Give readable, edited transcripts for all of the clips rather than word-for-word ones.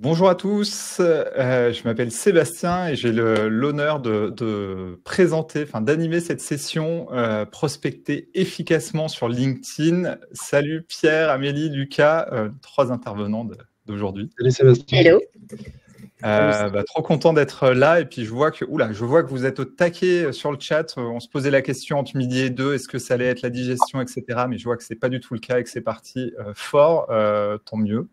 Bonjour à tous, je m'appelle Sébastien et j'ai l'honneur de présenter, enfin d'animer cette session prospecter efficacement sur LinkedIn. Salut Pierre, Amélie, Lucas, 3 intervenants d'aujourd'hui. Salut Sébastien. Hello. Trop content d'être là et puis je vois que vous êtes au taquet sur le chat. On se posait la question entre midi et 2, est-ce que ça allait être la digestion, etc. Mais je vois que c'est pas du tout le cas et que c'est parti fort, tant mieux.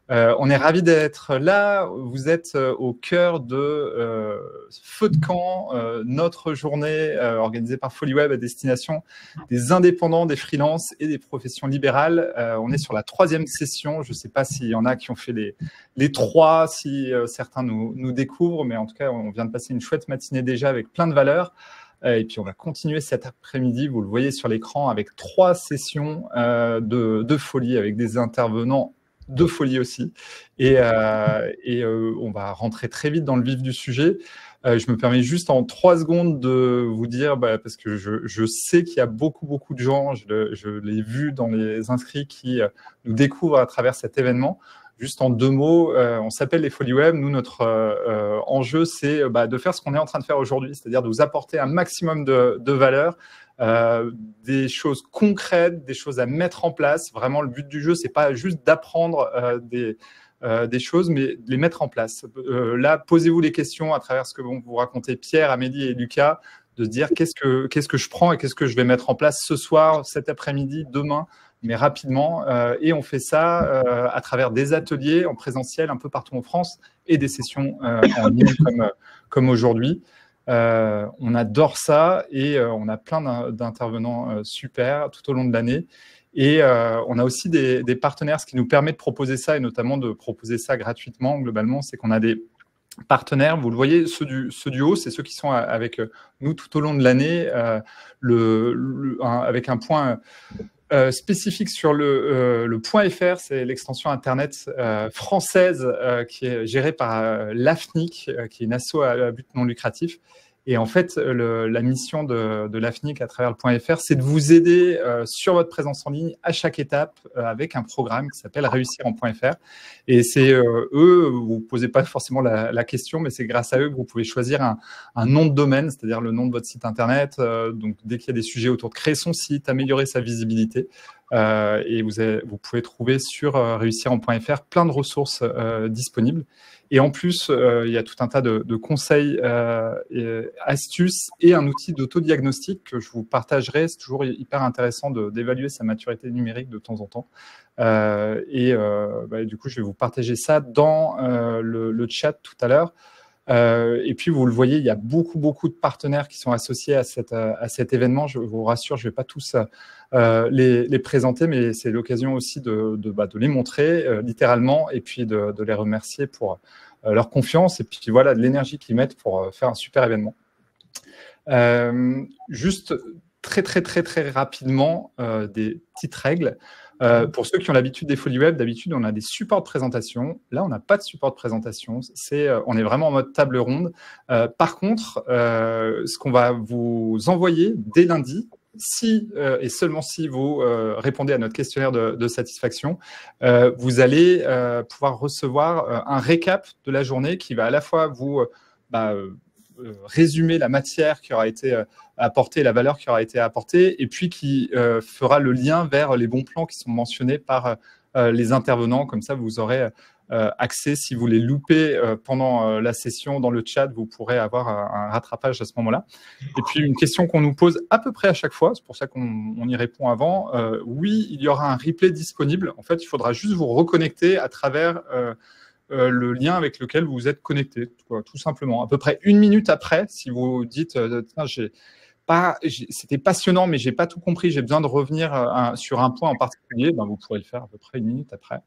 On est ravis d'être là. Vous êtes au cœur de Feu de camp, notre journée organisée par FoliWeb à destination des indépendants, des freelances et des professions libérales. On est sur la 3e session. Je ne sais pas s'il y en a qui ont fait les 3, si certains nous découvrent, mais en tout cas, on vient de passer une chouette matinée déjà avec plein de valeurs. Et puis, on va continuer cet après-midi, vous le voyez sur l'écran, avec 3 sessions de folie, avec des intervenants de folie aussi. Et on va rentrer très vite dans le vif du sujet. Je me permets juste en 3 secondes de vous dire, parce que je sais qu'il y a beaucoup de gens, je l'ai vu dans les inscrits qui nous découvrent à travers cet événement. Juste en 2 mots, on s'appelle les FoliWeb. Nous, notre enjeu, c'est de faire ce qu'on est en train de faire aujourd'hui, c'est-à-dire de vous apporter un maximum de valeur, des choses concrètes, des choses à mettre en place. Vraiment, le but du jeu, c'est pas juste d'apprendre des choses, mais de les mettre en place. Là, posez-vous les questions à travers ce que vont vous raconter Pierre, Amélie et Lucas, de se dire qu'est-ce que je prends et qu'est-ce que je vais mettre en place ce soir, cet après-midi, demain, mais rapidement. Et on fait ça à travers des ateliers en présentiel un peu partout en France et des sessions en ligne comme aujourd'hui. On adore ça et on a plein d'intervenants super tout au long de l'année. Et on a aussi des partenaires, ce qui nous permet de proposer ça et notamment de proposer ça gratuitement. Globalement, c'est qu'on a des partenaires, vous le voyez, ceux du haut, c'est ceux qui sont avec nous tout au long de l'année, avec un point spécifique sur le .fr, c'est l'extension Internet française qui est gérée par l'AFNIC, qui est une asso à but non lucratif. Et en fait, la mission de l'AFNIC à travers le .fr, c'est de vous aider sur votre présence en ligne à chaque étape avec un programme qui s'appelle Réussir en .fr. Et c'est eux, vous ne posez pas forcément la question, mais c'est grâce à eux que vous pouvez choisir un nom de domaine, c'est-à-dire le nom de votre site Internet. Donc, dès qu'il y a des sujets autour de créer son site, améliorer sa visibilité, et vous pouvez trouver sur réussir en .fr plein de ressources disponibles. Et en plus, il y a tout un tas de conseils, et astuces et un outil d'autodiagnostic que je vous partagerai. C'est toujours hyper intéressant d'évaluer sa maturité numérique de temps en temps. Du coup, je vais vous partager ça dans le chat tout à l'heure. Et puis, vous le voyez, il y a beaucoup de partenaires qui sont associés à cet événement. Je vous rassure, je ne vais pas tous les présenter, mais c'est l'occasion aussi de les montrer littéralement et puis de les remercier pour leur confiance et puis voilà, de l'énergie qu'ils mettent pour faire un super événement. Juste très rapidement, des petites règles. Pour ceux qui ont l'habitude des FoliWeb, d'habitude, on a des supports de présentation. Là, on n'a pas de support de présentation. On est vraiment en mode table ronde. Par contre, ce qu'on va vous envoyer dès lundi, si et seulement si vous répondez à notre questionnaire de satisfaction, vous allez pouvoir recevoir un récap de la journée qui va à la fois vous résumer la matière qui aura été apportée, la valeur qui aura été apportée, et puis qui fera le lien vers les bons plans qui sont mentionnés par les intervenants. Comme ça, vous aurez accès. Si vous les loupez pendant la session dans le chat, vous pourrez avoir un rattrapage à ce moment-là. Et puis, une question qu'on nous pose à peu près à chaque fois, c'est pour ça qu'on y répond avant. Oui, il y aura un replay disponible. En fait, il faudra juste vous reconnecter à travers le lien avec lequel vous vous êtes connecté, tout simplement. À peu près 1 minute après, si vous dites c'était passionnant, mais j'ai pas tout compris, j'ai besoin de revenir sur un point en particulier, vous pourrez le faire à peu près 1 minute après.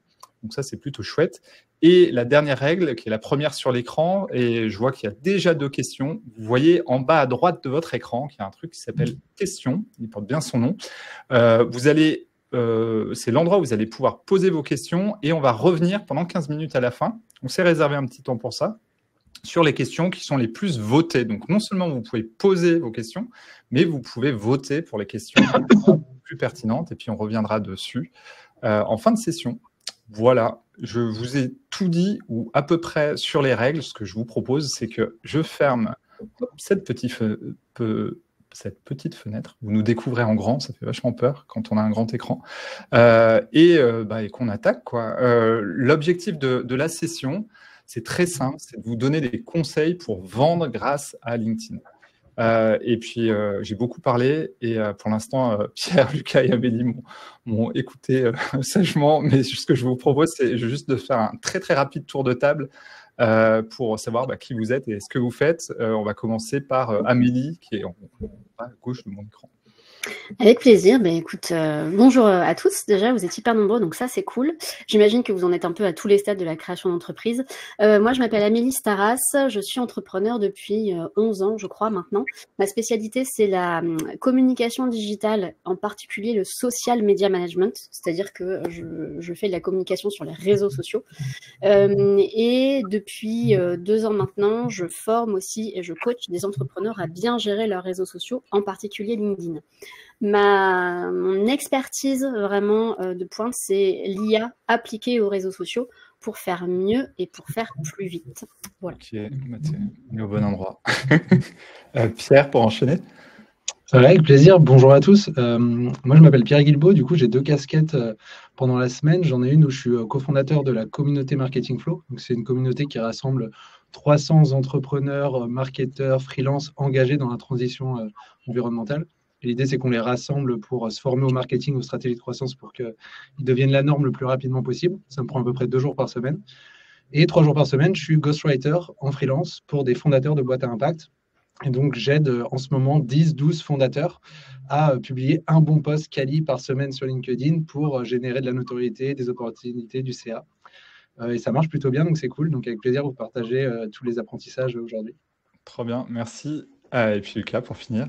Donc ça, c'est plutôt chouette. Et la dernière règle, qui est la première sur l'écran, et je vois qu'il y a déjà 2 questions. Vous voyez en bas à droite de votre écran qu'il y a un truc qui s'appelle « Questions », il porte bien son nom. C'est l'endroit où vous allez pouvoir poser vos questions et on va revenir pendant 15 minutes à la fin. On s'est réservé un petit temps pour ça, sur les questions qui sont les plus votées. Donc, non seulement vous pouvez poser vos questions, mais vous pouvez voter pour les questions les plus pertinentes et puis on reviendra dessus en fin de session. Voilà, je vous ai tout dit ou à peu près sur les règles. Ce que je vous propose, c'est que je ferme cette petite fenêtre. Vous nous découvrez en grand, ça fait vachement peur quand on a un grand écran. Et qu'on attaque, quoi. L'objectif de la session, c'est très simple, c'est de vous donner des conseils pour vendre grâce à LinkedIn. Et puis, j'ai beaucoup parlé et pour l'instant, Pierre, Lucas et Amélie m'ont écouté sagement. Mais ce que je vous propose, c'est juste de faire un très, très rapide tour de table pour savoir qui vous êtes et ce que vous faites. On va commencer par Amélie, qui est en bas à gauche de mon écran. Avec plaisir. Écoute, bonjour à tous. Déjà, vous êtes hyper nombreux, donc ça, c'est cool. J'imagine que vous en êtes un peu à tous les stades de la création d'entreprise. Moi, je m'appelle Amélie Staras. Je suis entrepreneur depuis 11 ans, je crois, maintenant. Ma spécialité, c'est la communication digitale, en particulier le social media management, c'est-à-dire que je fais de la communication sur les réseaux sociaux. Et depuis 2 ans maintenant, je forme aussi et je coach des entrepreneurs à bien gérer leurs réseaux sociaux, en particulier LinkedIn. Mon expertise vraiment de pointe, c'est l'IA appliquée aux réseaux sociaux pour faire mieux et pour faire plus vite. Voilà. Ok, on est au bon endroit. Pierre, pour enchaîner. Avec plaisir, bonjour à tous. Moi je m'appelle Pierre Guilbeault, du coup j'ai 2 casquettes pendant la semaine. J'en ai une où je suis cofondateur de la communauté Marketing Flow. Donc c'est une communauté qui rassemble 300 entrepreneurs, marketeurs, freelance engagés dans la transition environnementale. Et l'idée c'est qu'on les rassemble pour se former au marketing, aux stratégies de croissance pour qu'ils deviennent la norme le plus rapidement possible. Ça me prend à peu près 2 jours par semaine. Et 3 jours par semaine, je suis ghostwriter en freelance pour des fondateurs de boîtes à impact. Et donc, j'aide en ce moment 10-12 fondateurs à publier un bon post quali par semaine sur LinkedIn pour générer de la notoriété, des opportunités, du CA. Et ça marche plutôt bien, donc c'est cool. Donc, avec plaisir, vous partagez tous les apprentissages aujourd'hui. Trop bien, merci. Et puis Lucas, pour finir.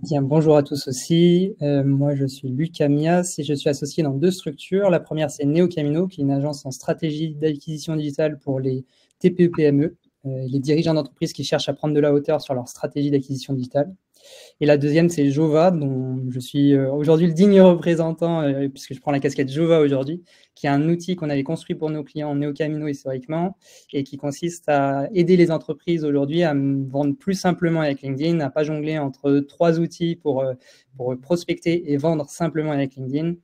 Bien, bonjour à tous aussi. Moi, je suis Lucas Mias et je suis associé dans 2 structures. La première, c'est NeoCamino, qui est une agence en stratégie d'acquisition digitale pour les TPE-PME, les dirigeants d'entreprises qui cherchent à prendre de la hauteur sur leur stratégie d'acquisition digitale. Et la deuxième, c'est Jova, dont je suis aujourd'hui le digne représentant, puisque je prends la casquette Jova aujourd'hui, qui est un outil qu'on avait construit pour nos clients NeoCamino historiquement et qui consiste à aider les entreprises aujourd'hui à vendre plus simplement avec LinkedIn, à ne pas jongler entre 3 outils pour prospecter et vendre simplement avec LinkedIn.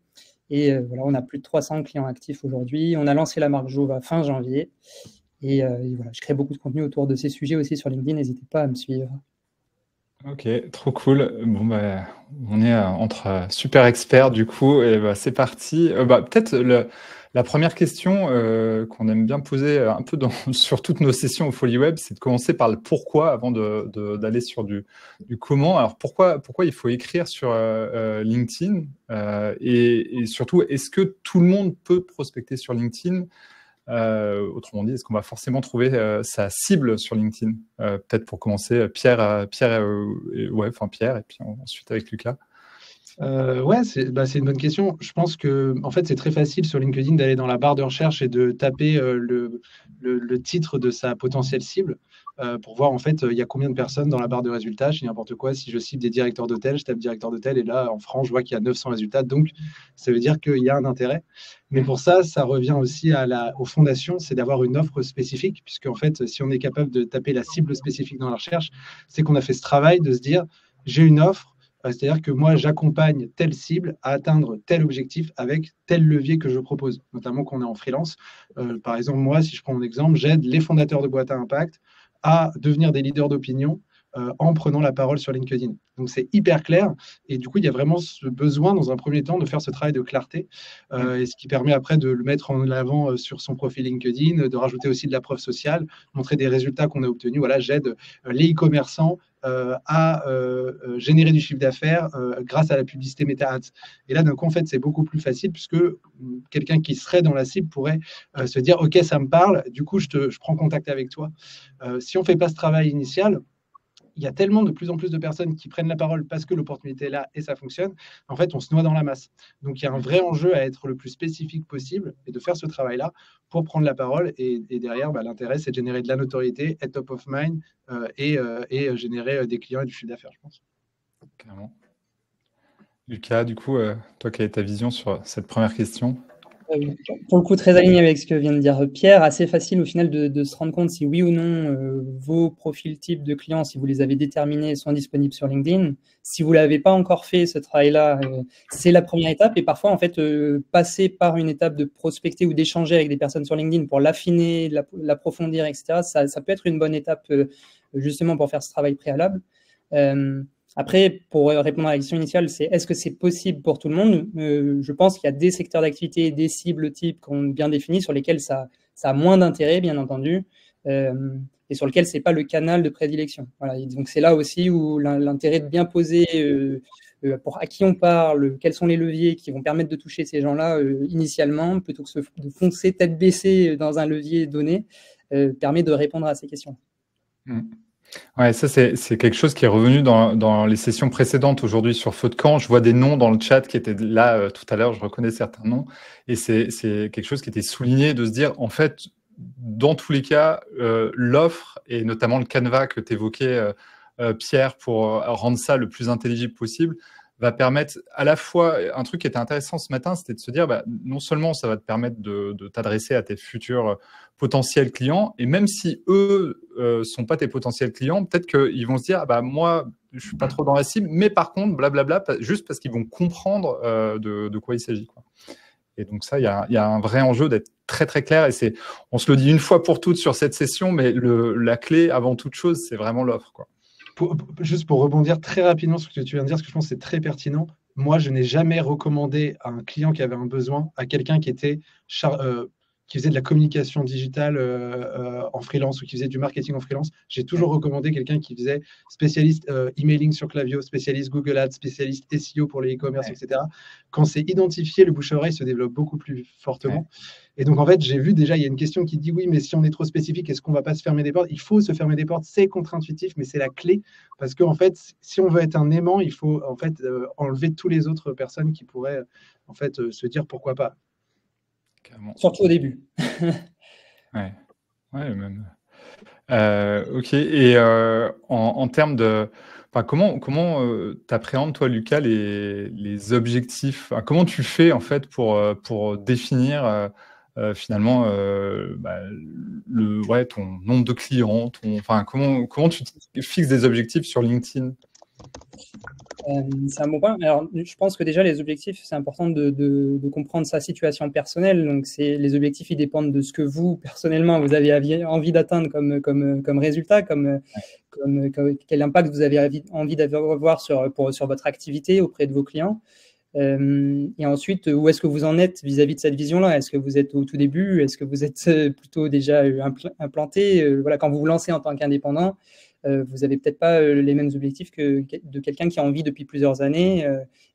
Et voilà, on a plus de 300 clients actifs aujourd'hui. On a lancé la marque Jova fin janvier. Et voilà, je crée beaucoup de contenu autour de ces sujets aussi sur LinkedIn. N'hésitez pas à me suivre. Ok, trop cool. Bon, on est entre super experts du coup, et c'est parti. Peut-être la première question qu'on aime bien poser un peu sur toutes nos sessions au Folie Web, c'est de commencer par le pourquoi avant d'aller sur du comment. Alors pourquoi il faut écrire sur LinkedIn et surtout, est-ce que tout le monde peut prospecter sur LinkedIn? Autrement dit, est-ce qu'on va forcément trouver sa cible sur LinkedIn? Peut-être pour commencer, Pierre, et puis ensuite avec Lucas. Ouais, c'est une bonne question. Je pense que en fait, c'est très facile sur LinkedIn d'aller dans la barre de recherche et de taper le titre de sa potentielle cible pour voir en fait il y a combien de personnes dans la barre de résultats. Je dis n'importe quoi. Si je cible des directeurs d'hôtel, je tape directeur d'hôtel et là en France, je vois qu'il y a 900 résultats. Donc, ça veut dire qu'il y a un intérêt. Mais pour ça, ça revient aussi aux fondations, c'est d'avoir une offre spécifique, puisque en fait, si on est capable de taper la cible spécifique dans la recherche, c'est qu'on a fait ce travail de se dire j'ai une offre. C'est-à-dire que moi, j'accompagne telle cible à atteindre tel objectif avec tel levier que je propose, notamment qu'on est en freelance. Par exemple, moi, si je prends mon exemple, j'aide les fondateurs de boîtes à impact à devenir des leaders d'opinion en prenant la parole sur LinkedIn. Donc, c'est hyper clair. Et du coup, il y a vraiment ce besoin, dans un premier temps, de faire ce travail de clarté. Et ce qui permet après de le mettre en avant sur son profil LinkedIn, de rajouter aussi de la preuve sociale, montrer des résultats qu'on a obtenus. Voilà, j'aide les e-commerçants à générer du chiffre d'affaires grâce à la publicité Meta-Ads. Et là, d'un coup, en fait, c'est beaucoup plus facile puisque quelqu'un qui serait dans la cible pourrait se dire « Ok, ça me parle, du coup, je prends contact avec toi ». Si on ne fait pas ce travail initial, il y a tellement de plus en plus de personnes qui prennent la parole parce que l'opportunité est là et ça fonctionne. En fait, on se noie dans la masse. Donc, il y a un vrai enjeu à être le plus spécifique possible et de faire ce travail-là pour prendre la parole. Et derrière, l'intérêt, c'est de générer de la notoriété, être top of mind et générer des clients et du chiffre d'affaires, je pense. Clairement. Lucas, du coup, toi, quelle est ta vision sur cette première question? Pour le coup, très aligné avec ce que vient de dire Pierre, assez facile au final de se rendre compte si oui ou non vos profils types de clients, si vous les avez déterminés, sont disponibles sur LinkedIn. Si vous ne l'avez pas encore fait, ce travail-là, c'est la première étape. Et parfois, en fait, passer par une étape de prospecter ou d'échanger avec des personnes sur LinkedIn pour l'affiner, l'approfondir, etc., ça peut être une bonne étape justement pour faire ce travail préalable. Après, pour répondre à la question initiale, c'est est-ce que c'est possible pour tout le monde? Je pense qu'il y a des secteurs d'activité, des cibles types qu'on a bien définis sur lesquels ça a moins d'intérêt, bien entendu, et sur lesquels ce n'est pas le canal de prédilection. Voilà. Et donc, c'est là aussi où l'intérêt de bien poser à qui on parle, quels sont les leviers qui vont permettre de toucher ces gens-là initialement, plutôt que de foncer tête baissée dans un levier donné, permet de répondre à ces questions. Ouais, ça, c'est quelque chose qui est revenu dans les sessions précédentes aujourd'hui sur Feu de Camp. Je vois des noms dans le chat qui étaient là tout à l'heure, je reconnais certains noms. Et c'est quelque chose qui était souligné de se dire, en fait, dans tous les cas, l'offre, et notamment le canevas que tu évoquais, Pierre, pour rendre ça le plus intelligible possible, va permettre à la fois, un truc qui était intéressant ce matin, c'était de se dire, non seulement ça va te permettre de t'adresser à tes futurs potentiels clients, et même si eux sont pas tes potentiels clients, peut-être qu'ils vont se dire, moi, je suis pas trop dans la cible, mais par contre, blablabla, juste parce qu'ils vont comprendre de quoi il s'agit, quoi. Et donc ça, il y a un vrai enjeu d'être très très clair, et on se le dit une fois pour toutes sur cette session, mais la clé avant toute chose, c'est vraiment l'offre, quoi. Juste pour rebondir très rapidement sur ce que tu viens de dire, parce que je pense que c'est très pertinent. Moi, je n'ai jamais recommandé à un client qui avait un besoin à quelqu'un qui faisait de la communication digitale en freelance ou qui faisait du marketing en freelance. J'ai toujours recommandé quelqu'un qui faisait spécialiste emailing sur Klaviyo, spécialiste Google Ads, spécialiste SEO pour les e-commerce, etc. Quand c'est identifié, le bouche-à-oreille se développe beaucoup plus fortement. Ouais. Et donc, en fait, j'ai vu déjà, il y a une question qui dit oui, mais si on est trop spécifique, est-ce qu'on ne va pas se fermer des portes? Il faut se fermer des portes, c'est contre-intuitif, mais c'est la clé. Parce qu'en fait, si on veut être un aimant, il faut en fait enlever toutes les autres personnes qui pourraient en fait se dire pourquoi pas. Surtout au début. Ouais, même. Ok, et en termes de... comment tu appréhendes, toi, Lucas, les objectifs? Comment tu fais, en fait, pour définir finalement ton nombre de clients, comment tu fixes des objectifs sur LinkedIn? C'est un bon point. Alors, je pense que déjà, les objectifs, c'est important de comprendre sa situation personnelle. Donc, les objectifs, ils dépendent de ce que vous, personnellement, vous avez envie d'atteindre comme résultat, quel impact vous avez envie d'avoir sur votre activité auprès de vos clients. Et ensuite, où est-ce que vous en êtes vis-à-vis de cette vision-là? Est-ce que vous êtes au tout début? Est-ce que vous êtes plutôt déjà implanté? Voilà, quand vous vous lancez en tant qu'indépendant, vous n'avez peut-être pas les mêmes objectifs que de quelqu'un qui a envie depuis plusieurs années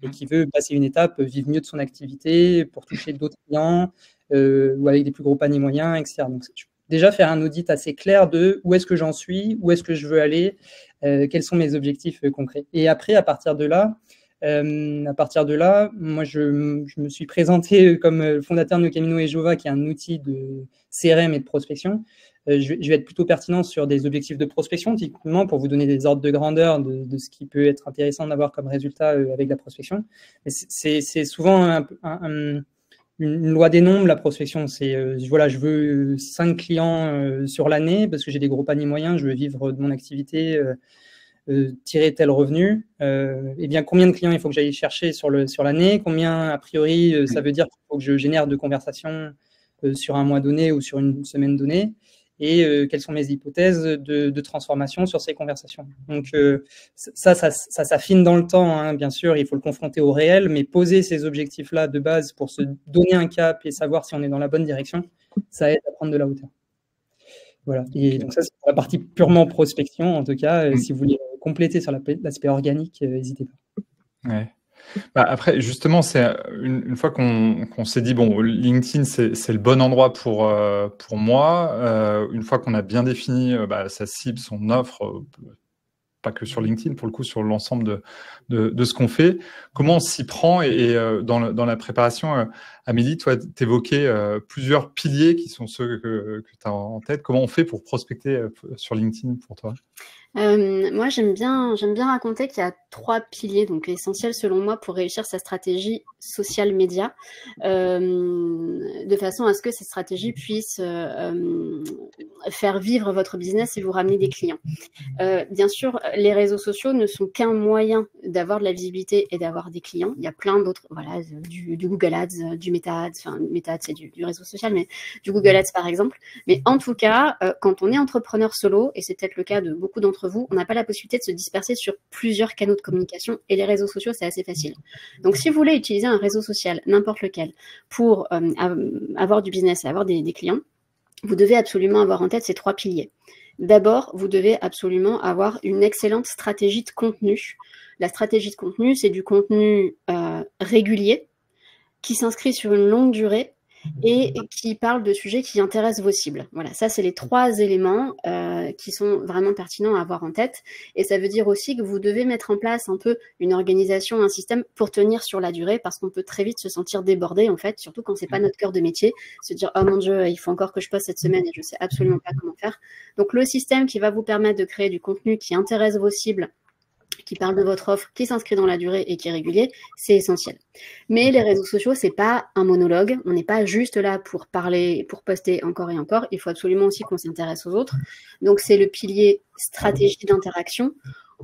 et qui veut passer une étape, vivre mieux de son activité pour toucher d'autres clients ou avec des plus gros paniers moyens, etc. Donc, déjà faire un audit assez clair de où est-ce que j'en suis, où est-ce que je veux aller, quels sont mes objectifs concrets. Et après, à partir de là, moi, je me suis présenté comme fondateur de NeoCamino et Jova, qui est un outil de CRM et de prospection. Je vais être plutôt pertinent sur des objectifs de prospection, typiquement, pour vous donner des ordres de grandeur de ce qui peut être intéressant d'avoir comme résultat avec la prospection. C'est souvent une loi des nombres, la prospection. Je veux 5 clients sur l'année parce que j'ai des gros paniers moyens, je veux vivre de mon activité, tirer tel revenu. Eh bien, combien de clients il faut que j'aille chercher sur l'année? Combien, a priori, ça veut dire qu'il faut que je génère de conversations sur un mois donné ou sur une semaine donnée? Et quelles sont mes hypothèses de transformation sur ces conversations. Donc, ça s'affine dans le temps, hein, bien sûr, il faut le confronter au réel, mais poser ces objectifs-là de base pour se donner un cap et savoir si on est dans la bonne direction, ça aide à prendre de la hauteur. Voilà, et donc ça, c'est pour la partie purement prospection, en tout cas, si vous voulez compléter sur l'aspect organique, n'hésitez pas. Ouais. Après, justement, c'est une fois qu'on s'est dit, bon, LinkedIn, c'est le bon endroit pour moi. Une fois qu'on a bien défini sa cible, son offre, pas que sur LinkedIn, pour le coup, sur l'ensemble de ce qu'on fait, comment on s'y prend? Et dans la préparation, Amélie, toi, tu évoquais plusieurs piliers qui sont ceux que tu as en tête. Comment on fait pour prospecter sur LinkedIn pour toi? Moi, j'aime bien raconter qu'il y a 3 piliers, donc essentiels selon moi pour réussir sa stratégie social média, de façon à ce que cette stratégie puisse faire vivre votre business et vous ramener des clients. Bien sûr, les réseaux sociaux ne sont qu'un moyen d'avoir de la visibilité et d'avoir des clients. Il y a plein d'autres, voilà, du Google Ads, du Meta Ads, enfin Meta Ads c'est du réseau social, mais du Google Ads par exemple. Mais en tout cas, quand on est entrepreneur solo, et c'est peut-être le cas de beaucoup d'entre vous, on n'a pas la possibilité de se disperser sur plusieurs canaux de communication et les réseaux sociaux, c'est assez facile. Donc si vous voulez utiliser un réseau social, n'importe lequel, pour avoir du business et avoir des clients, vous devez absolument avoir en tête ces 3 piliers. D'abord, vous devez absolument avoir une excellente stratégie de contenu. La stratégie de contenu, c'est du contenu régulier qui s'inscrit sur une longue durée et qui parle de sujets qui intéressent vos cibles. Voilà, ça, c'est les 3 éléments qui sont vraiment pertinents à avoir en tête. Et ça veut dire aussi que vous devez mettre en place un peu une organisation, un système pour tenir sur la durée, parce qu'on peut très vite se sentir débordé, en fait, surtout quand c'est pas notre cœur de métier, se dire « Oh mon Dieu, il faut encore que je poste cette semaine et je sais absolument pas comment faire ». Donc, le système qui va vous permettre de créer du contenu qui intéresse vos cibles, qui parle de votre offre, qui s'inscrit dans la durée et qui est régulier, c'est essentiel. Mais les réseaux sociaux, c'est pas un monologue. On n'est pas juste là pour parler, pour poster encore et encore. Il faut absolument aussi qu'on s'intéresse aux autres. Donc, c'est le pilier stratégie d'interaction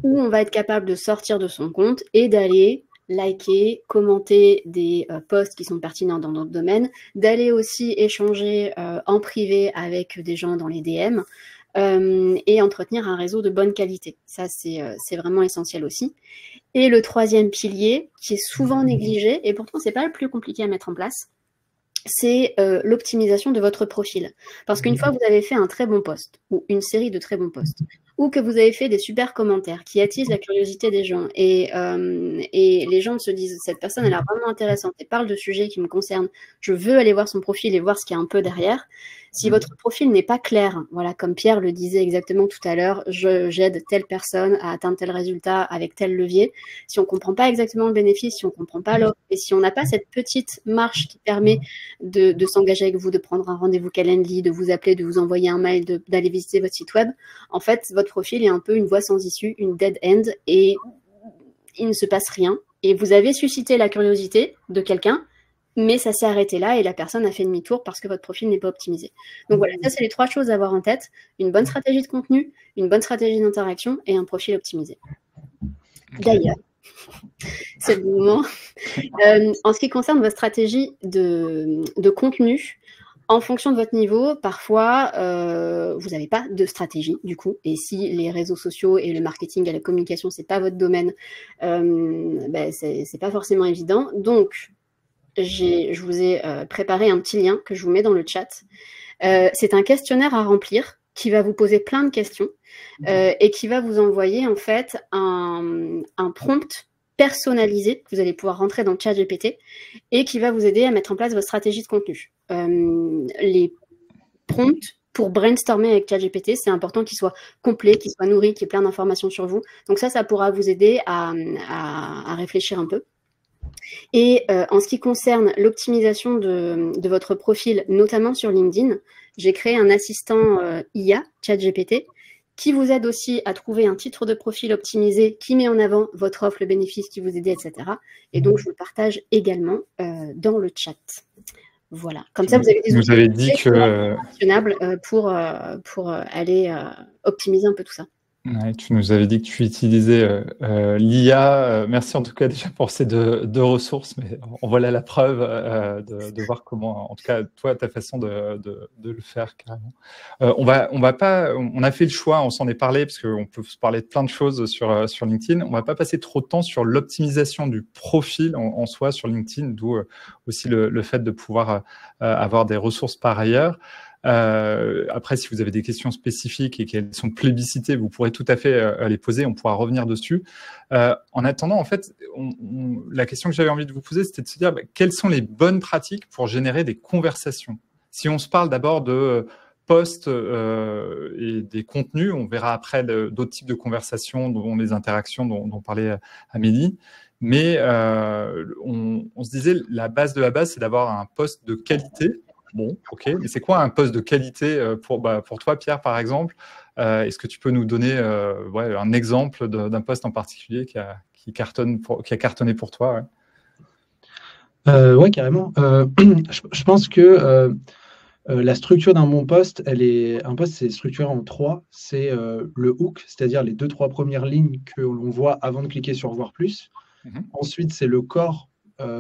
où on va être capable de sortir de son compte et d'aller liker, commenter des posts qui sont pertinents dans notre domaine, d'aller aussi échanger en privé avec des gens dans les DM, et entretenir un réseau de bonne qualité. Ça, c'est vraiment essentiel aussi. Et le 3e pilier, qui est souvent négligé, et pourtant, c'est pas le plus compliqué à mettre en place, c'est l'optimisation de votre profil. Parce qu'une fois que vous avez fait un très bon post, ou une série de très bons posts, ou que vous avez fait des super commentaires qui attisent la curiosité des gens, et les gens se disent, cette personne, elle est vraiment intéressante, elle parle de sujets qui me concernent, je veux aller voir son profil et voir ce qu'il y a un peu derrière. Si votre profil n'est pas clair, voilà, comme Pierre le disait exactement tout à l'heure, j'aide telle personne à atteindre tel résultat avec tel levier. Si on ne comprend pas exactement le bénéfice, si on ne comprend pas l'offre, et si on n'a pas cette petite marche qui permet de s'engager avec vous, de prendre un rendez-vous Calendly, de vous appeler, de vous envoyer un mail, d'aller visiter votre site web, en fait, votre profil est un peu une voie sans issue, une dead end, et il ne se passe rien. Et vous avez suscité la curiosité de quelqu'un, mais ça s'est arrêté là et la personne a fait demi-tour parce que votre profil n'est pas optimisé. Donc voilà, ça c'est les 3 choses à avoir en tête. Une bonne stratégie de contenu, une bonne stratégie d'interaction et un profil optimisé. D'ailleurs, c'est le moment. En ce qui concerne votre stratégie de contenu, en fonction de votre niveau, parfois, vous n'avez pas de stratégie, du coup. Et si les réseaux sociaux et le marketing et la communication, c'est pas votre domaine, c'est pas forcément évident. Donc, je vous ai préparé un petit lien que je vous mets dans le chat. C'est un questionnaire à remplir qui va vous poser plein de questions et qui va vous envoyer en fait un prompt personnalisé que vous allez pouvoir rentrer dans ChatGPT et qui va vous aider à mettre en place votre stratégie de contenu. Les prompts pour brainstormer avec ChatGPT, c'est important qu'il soit complet, qu'il soit nourri, qu'il y ait plein d'informations sur vous. Donc ça pourra vous aider à réfléchir un peu. Et en ce qui concerne l'optimisation de votre profil, notamment sur LinkedIn, j'ai créé un assistant IA, ChatGPT, qui vous aide aussi à trouver un titre de profil optimisé qui met en avant votre offre, le bénéfice qui vous aide, etc. Et donc, je vous le partage également dans le chat. Voilà. Comme ça, vous avez des outils actionnables pour aller optimiser un peu tout ça. Ouais, tu nous avais dit que tu utilisais l'IA. Merci en tout cas déjà pour ces deux ressources, mais en voilà la preuve de voir comment, en tout cas, toi, ta façon de le faire carrément. On a fait le choix, on s'en est parlé, parce qu'on peut se parler de plein de choses sur LinkedIn. On va pas passer trop de temps sur l'optimisation du profil en soi sur LinkedIn, d'où aussi le fait de pouvoir avoir des ressources par ailleurs. Après, si vous avez des questions spécifiques et qu'elles sont plébiscitées, vous pourrez tout à fait les poser, on pourra revenir dessus. En attendant, en fait, la question que j'avais envie de vous poser, c'était de se dire quelles sont les bonnes pratiques pour générer des conversations. Si on se parle d'abord de posts et des contenus, on verra après d'autres types de conversations, dont les interactions dont parlait Amélie. Mais on se disait, la base de la base, c'est d'avoir un poste de qualité. Bon, ok, mais c'est quoi un poste de qualité pour toi, Pierre, par exemple? Est-ce que tu peux nous donner un exemple d'un poste en particulier qui a cartonné pour toi? Ouais, carrément. Je pense que la structure d'un bon poste, un poste, c'est structuré en 3. C'est le hook, c'est-à-dire les 2-3 premières lignes que l'on voit avant de cliquer sur voir plus. Ensuite, c'est le corps. La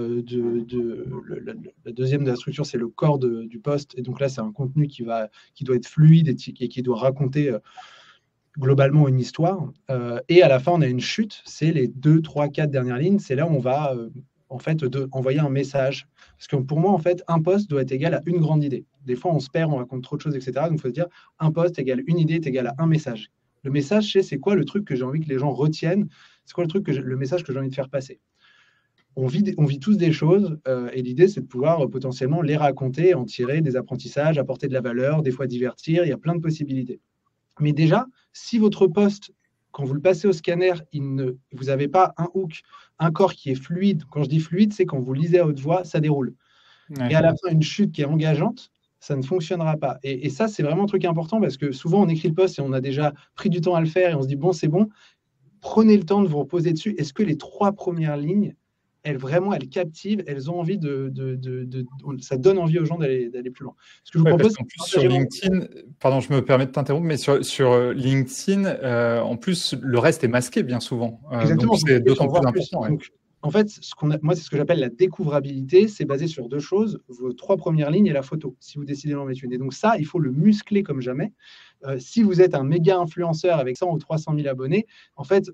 deuxième de la structure, c'est le corps du poste. Et donc là, c'est un contenu qui doit être fluide et qui doit raconter globalement une histoire. Et à la fin, on a une chute. C'est les 2, 3, 4 dernières lignes. C'est là où on va envoyer un message. Parce que pour moi, en fait, un poste doit être égal à une grande idée. Des fois, on se perd, on raconte trop de choses, etc. Donc, il faut se dire, un poste égale une idée est égal à un message. Le message, c'est quoi le truc que j'ai envie que les gens retiennent? C'est quoi le message que j'ai envie de faire passer? On vit tous des choses et l'idée, c'est de pouvoir potentiellement les raconter, en tirer des apprentissages, apporter de la valeur, des fois divertir. Il y a plein de possibilités. Mais déjà, si votre poste, quand vous le passez au scanner, vous n'avez pas un hook, un corps qui est fluide. Quand je dis fluide, c'est quand vous lisez à haute voix, ça déroule. Ouais. Et à la fin, une chute qui est engageante, ça ne fonctionnera pas. Et ça, c'est vraiment un truc important parce que souvent, on écrit le post et on a déjà pris du temps à le faire et on se dit, bon, c'est bon. Prenez le temps de vous reposer dessus. Est-ce que les 3 premières lignes, elles captivent, elles ont envie ça donne envie aux gens d'aller plus loin. Ce que je vous propose, en plus, sur LinkedIn, pardon, je me permets de t'interrompre, mais sur LinkedIn, en plus, le reste est masqué bien souvent. Exactement, donc c'est d'autant plus important. Ouais. Donc, en fait, moi, c'est ce que j'appelle la découvrabilité. C'est basé sur 2 choses, vos 3 premières lignes et la photo, si vous décidez d'en mettre une. Et donc ça, il faut le muscler comme jamais. Si vous êtes un méga influenceur avec 100 ou 300 000 abonnés, en fait,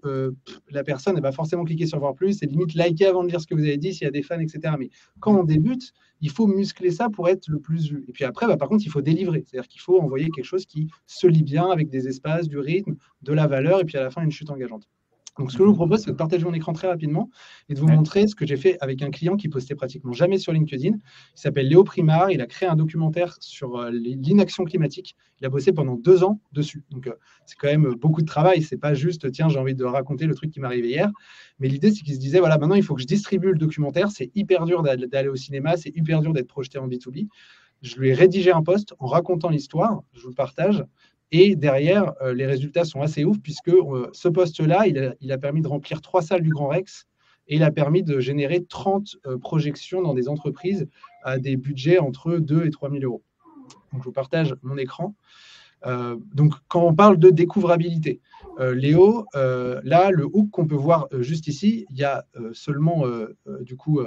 la personne, elle va forcément cliquer sur voir plus et limite liker avant de lire ce que vous avez dit s'il y a des fans, etc. Mais quand on débute, il faut muscler ça pour être le plus vu. Et puis après, par contre, il faut délivrer. C'est-à-dire qu'il faut envoyer quelque chose qui se lit bien avec des espaces, du rythme, de la valeur et puis à la fin, une chute engageante. Donc, ce que je vous propose, c'est de partager mon écran très rapidement et de vous montrer ce que j'ai fait avec un client qui postait pratiquement jamais sur LinkedIn. Il s'appelle Léo Primard. Il a créé un documentaire sur l'inaction climatique. Il a bossé pendant 2 ans dessus. Donc, c'est quand même beaucoup de travail. C'est pas juste, tiens, j'ai envie de raconter le truc qui m'est arrivé hier. Mais l'idée, c'est qu'il se disait, voilà, maintenant, il faut que je distribue le documentaire. C'est hyper dur d'aller au cinéma. C'est hyper dur d'être projeté en B2B. Je lui ai rédigé un post en racontant l'histoire. Je vous le partage. Et derrière, les résultats sont assez ouf puisque ce poste-là, il a permis de remplir 3 salles du Grand Rex et il a permis de générer 30 projections dans des entreprises à des budgets entre 2 et 3 000 euros. Donc, je vous partage mon écran. Donc, quand on parle de découvrabilité, Léo, là, le hook qu'on peut voir juste ici, il y a seulement, du coup,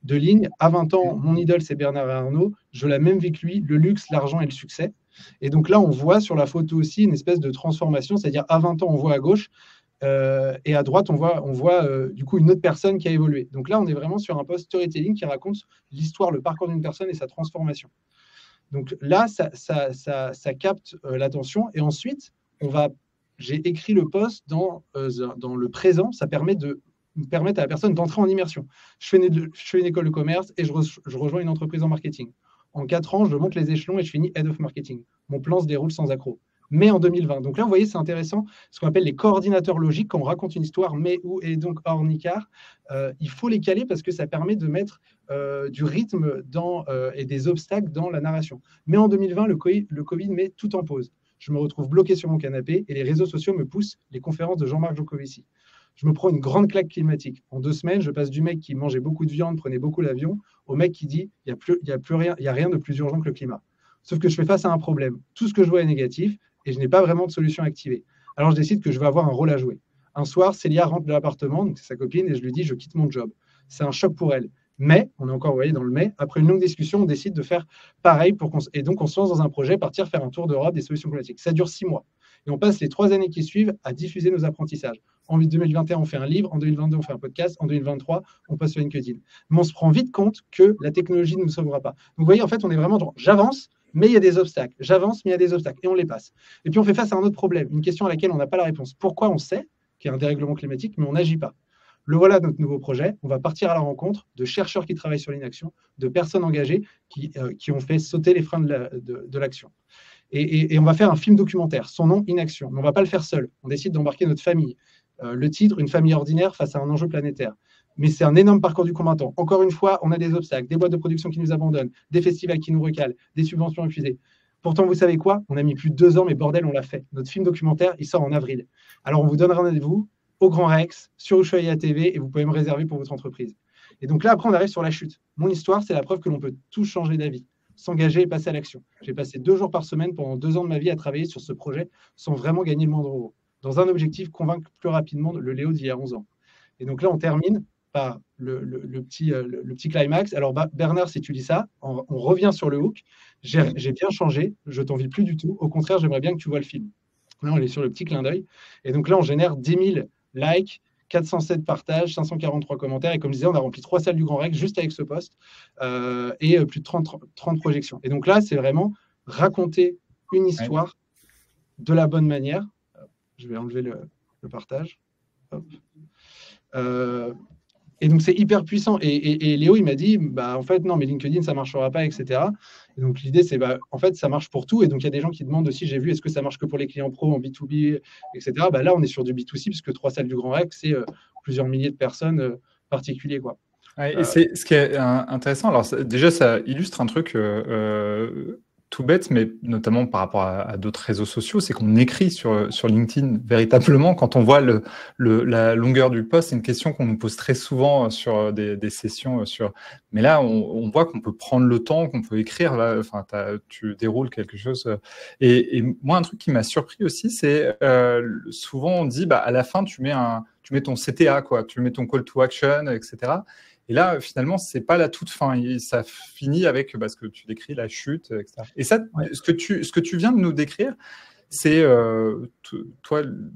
2 lignes. À 20 ans, mon idole, c'est Bernard Arnault. Je la même vie que lui, le luxe, l'argent et le succès. Et donc là, on voit sur la photo aussi une espèce de transformation, c'est-à-dire à 20 ans, on voit à gauche, et à droite, on voit du coup une autre personne qui a évolué. Donc là, on est vraiment sur un post storytelling qui raconte l'histoire, le parcours d'une personne et sa transformation. Donc là, ça capte l'attention. Et ensuite, j'ai écrit le post dans le présent. Ça permet de permettre à la personne d'entrer en immersion. Je fais une école de commerce et je rejoins une entreprise en marketing. En 4 ans, je monte les échelons et je finis Head of Marketing. Mon plan se déroule sans accroc. Mais en 2020. Donc là, vous voyez, c'est intéressant. Ce qu'on appelle les coordinateurs logiques, quand on raconte une histoire, mais, où et donc, hors, ni car, il faut les caler parce que ça permet de mettre du rythme et des obstacles dans la narration. Mais en 2020, le Covid met tout en pause. Je me retrouve bloqué sur mon canapé et les réseaux sociaux me poussent les conférences de Jean-Marc Jancovici. Je me prends une grande claque climatique. En 2 semaines, je passe du mec qui mangeait beaucoup de viande, prenait beaucoup l'avion, au mec qui dit il n'y a rien de plus urgent que le climat. Sauf que je fais face à un problème. Tout ce que je vois est négatif et je n'ai pas vraiment de solution activée. Alors je décide que je vais avoir un rôle à jouer. Un soir, Célia rentre de l'appartement, donc c'est sa copine, et je lui dis je quitte mon job. C'est un choc pour elle. Mais, on est encore, vous voyez, dans le mais, après une longue discussion, on décide de faire pareil et donc on se lance dans un projet, partir faire un tour d'Europe des solutions climatiques. Ça dure 6 mois. Et on passe les 3 années qui suivent à diffuser nos apprentissages. En 2021, on fait un livre. En 2022, on fait un podcast. En 2023, on passe sur LinkedIn. Mais on se rend vite compte que la technologie ne nous sauvera pas. Donc, vous voyez, en fait, on est vraiment dans j'avance, mais il y a des obstacles. J'avance, mais il y a des obstacles. Et on les passe. Et puis, on fait face à un autre problème, une question à laquelle on n'a pas la réponse. Pourquoi on sait qu'il y a un dérèglement climatique, mais on n'agit pas? Le voilà notre nouveau projet. On va partir à la rencontre de chercheurs qui travaillent sur l'inaction, de personnes engagées qui ont fait sauter les freins de l'action. Et on va faire un film documentaire, son nom, Inaction. Mais on ne va pas le faire seul. On décide d'embarquer notre famille. Le titre, Une famille ordinaire face à un enjeu planétaire. Mais c'est un énorme parcours du combattant. Encore une fois, on a des obstacles, des boîtes de production qui nous abandonnent, des festivals qui nous recalent, des subventions refusées. Pourtant, vous savez quoi? On a mis plus de 2 ans, mais bordel, on l'a fait. Notre film documentaire, il sort en avril. Alors, on vous donne rendez-vous au Grand Rex, sur Ushuaïa TV, et vous pouvez me réserver pour votre entreprise. Et donc là, après, on arrive sur la chute. Mon histoire, c'est la preuve que l'on peut tous changer d'avis, s'engager et passer à l'action. J'ai passé 2 jours par semaine pendant 2 ans de ma vie à travailler sur ce projet sans vraiment gagner le moindre euro, dans un objectif, convaincre plus rapidement le Léo d'il y a 11 ans. Et donc là, on termine par le petit climax. Alors, Bernard, si tu lis ça, on revient sur le hook. J'ai bien changé, je t'envie plus du tout. Au contraire, j'aimerais bien que tu vois le film. Là, on est sur le petit clin d'œil. Et donc là, on génère 10 000 likes, 407 partages, 543 commentaires. Et comme je disais, on a rempli 3 salles du Grand Rex juste avec ce post et plus de 30 projections. Et donc là, c'est vraiment raconter une histoire de la bonne manière. Je vais enlever le partage. Hop. Et donc, c'est hyper puissant. Et Léo, il m'a dit, en fait, non, mais LinkedIn, ça ne marchera pas, etc. Et donc, l'idée, c'est, en fait, ça marche pour tout. Et donc, il y a des gens qui demandent aussi, j'ai vu, est-ce que ça marche que pour les clients pro en B2B, etc. Là, on est sur du B2C, puisque 3 salles du Grand Rex, c'est plusieurs milliers de personnes particuliers, quoi. Ouais, et c'est ce qui est intéressant. Alors, déjà, ça illustre un truc tout bête, mais notamment par rapport à d'autres réseaux sociaux, c'est qu'on écrit sur LinkedIn véritablement. Quand on voit la longueur du post, c'est une question qu'on nous pose très souvent sur des sessions. Mais là, on voit qu'on peut prendre le temps, qu'on peut écrire. Là, enfin, tu déroules quelque chose. Et moi, un truc qui m'a surpris aussi, c'est souvent on dit, à la fin, tu mets ton CTA, quoi. Tu mets ton call to action, etc. Et là, finalement, c'est pas la toute fin. Ça finit avec ce que tu décris, la chute, etc. Et ça, ce que tu viens de nous décrire, c'est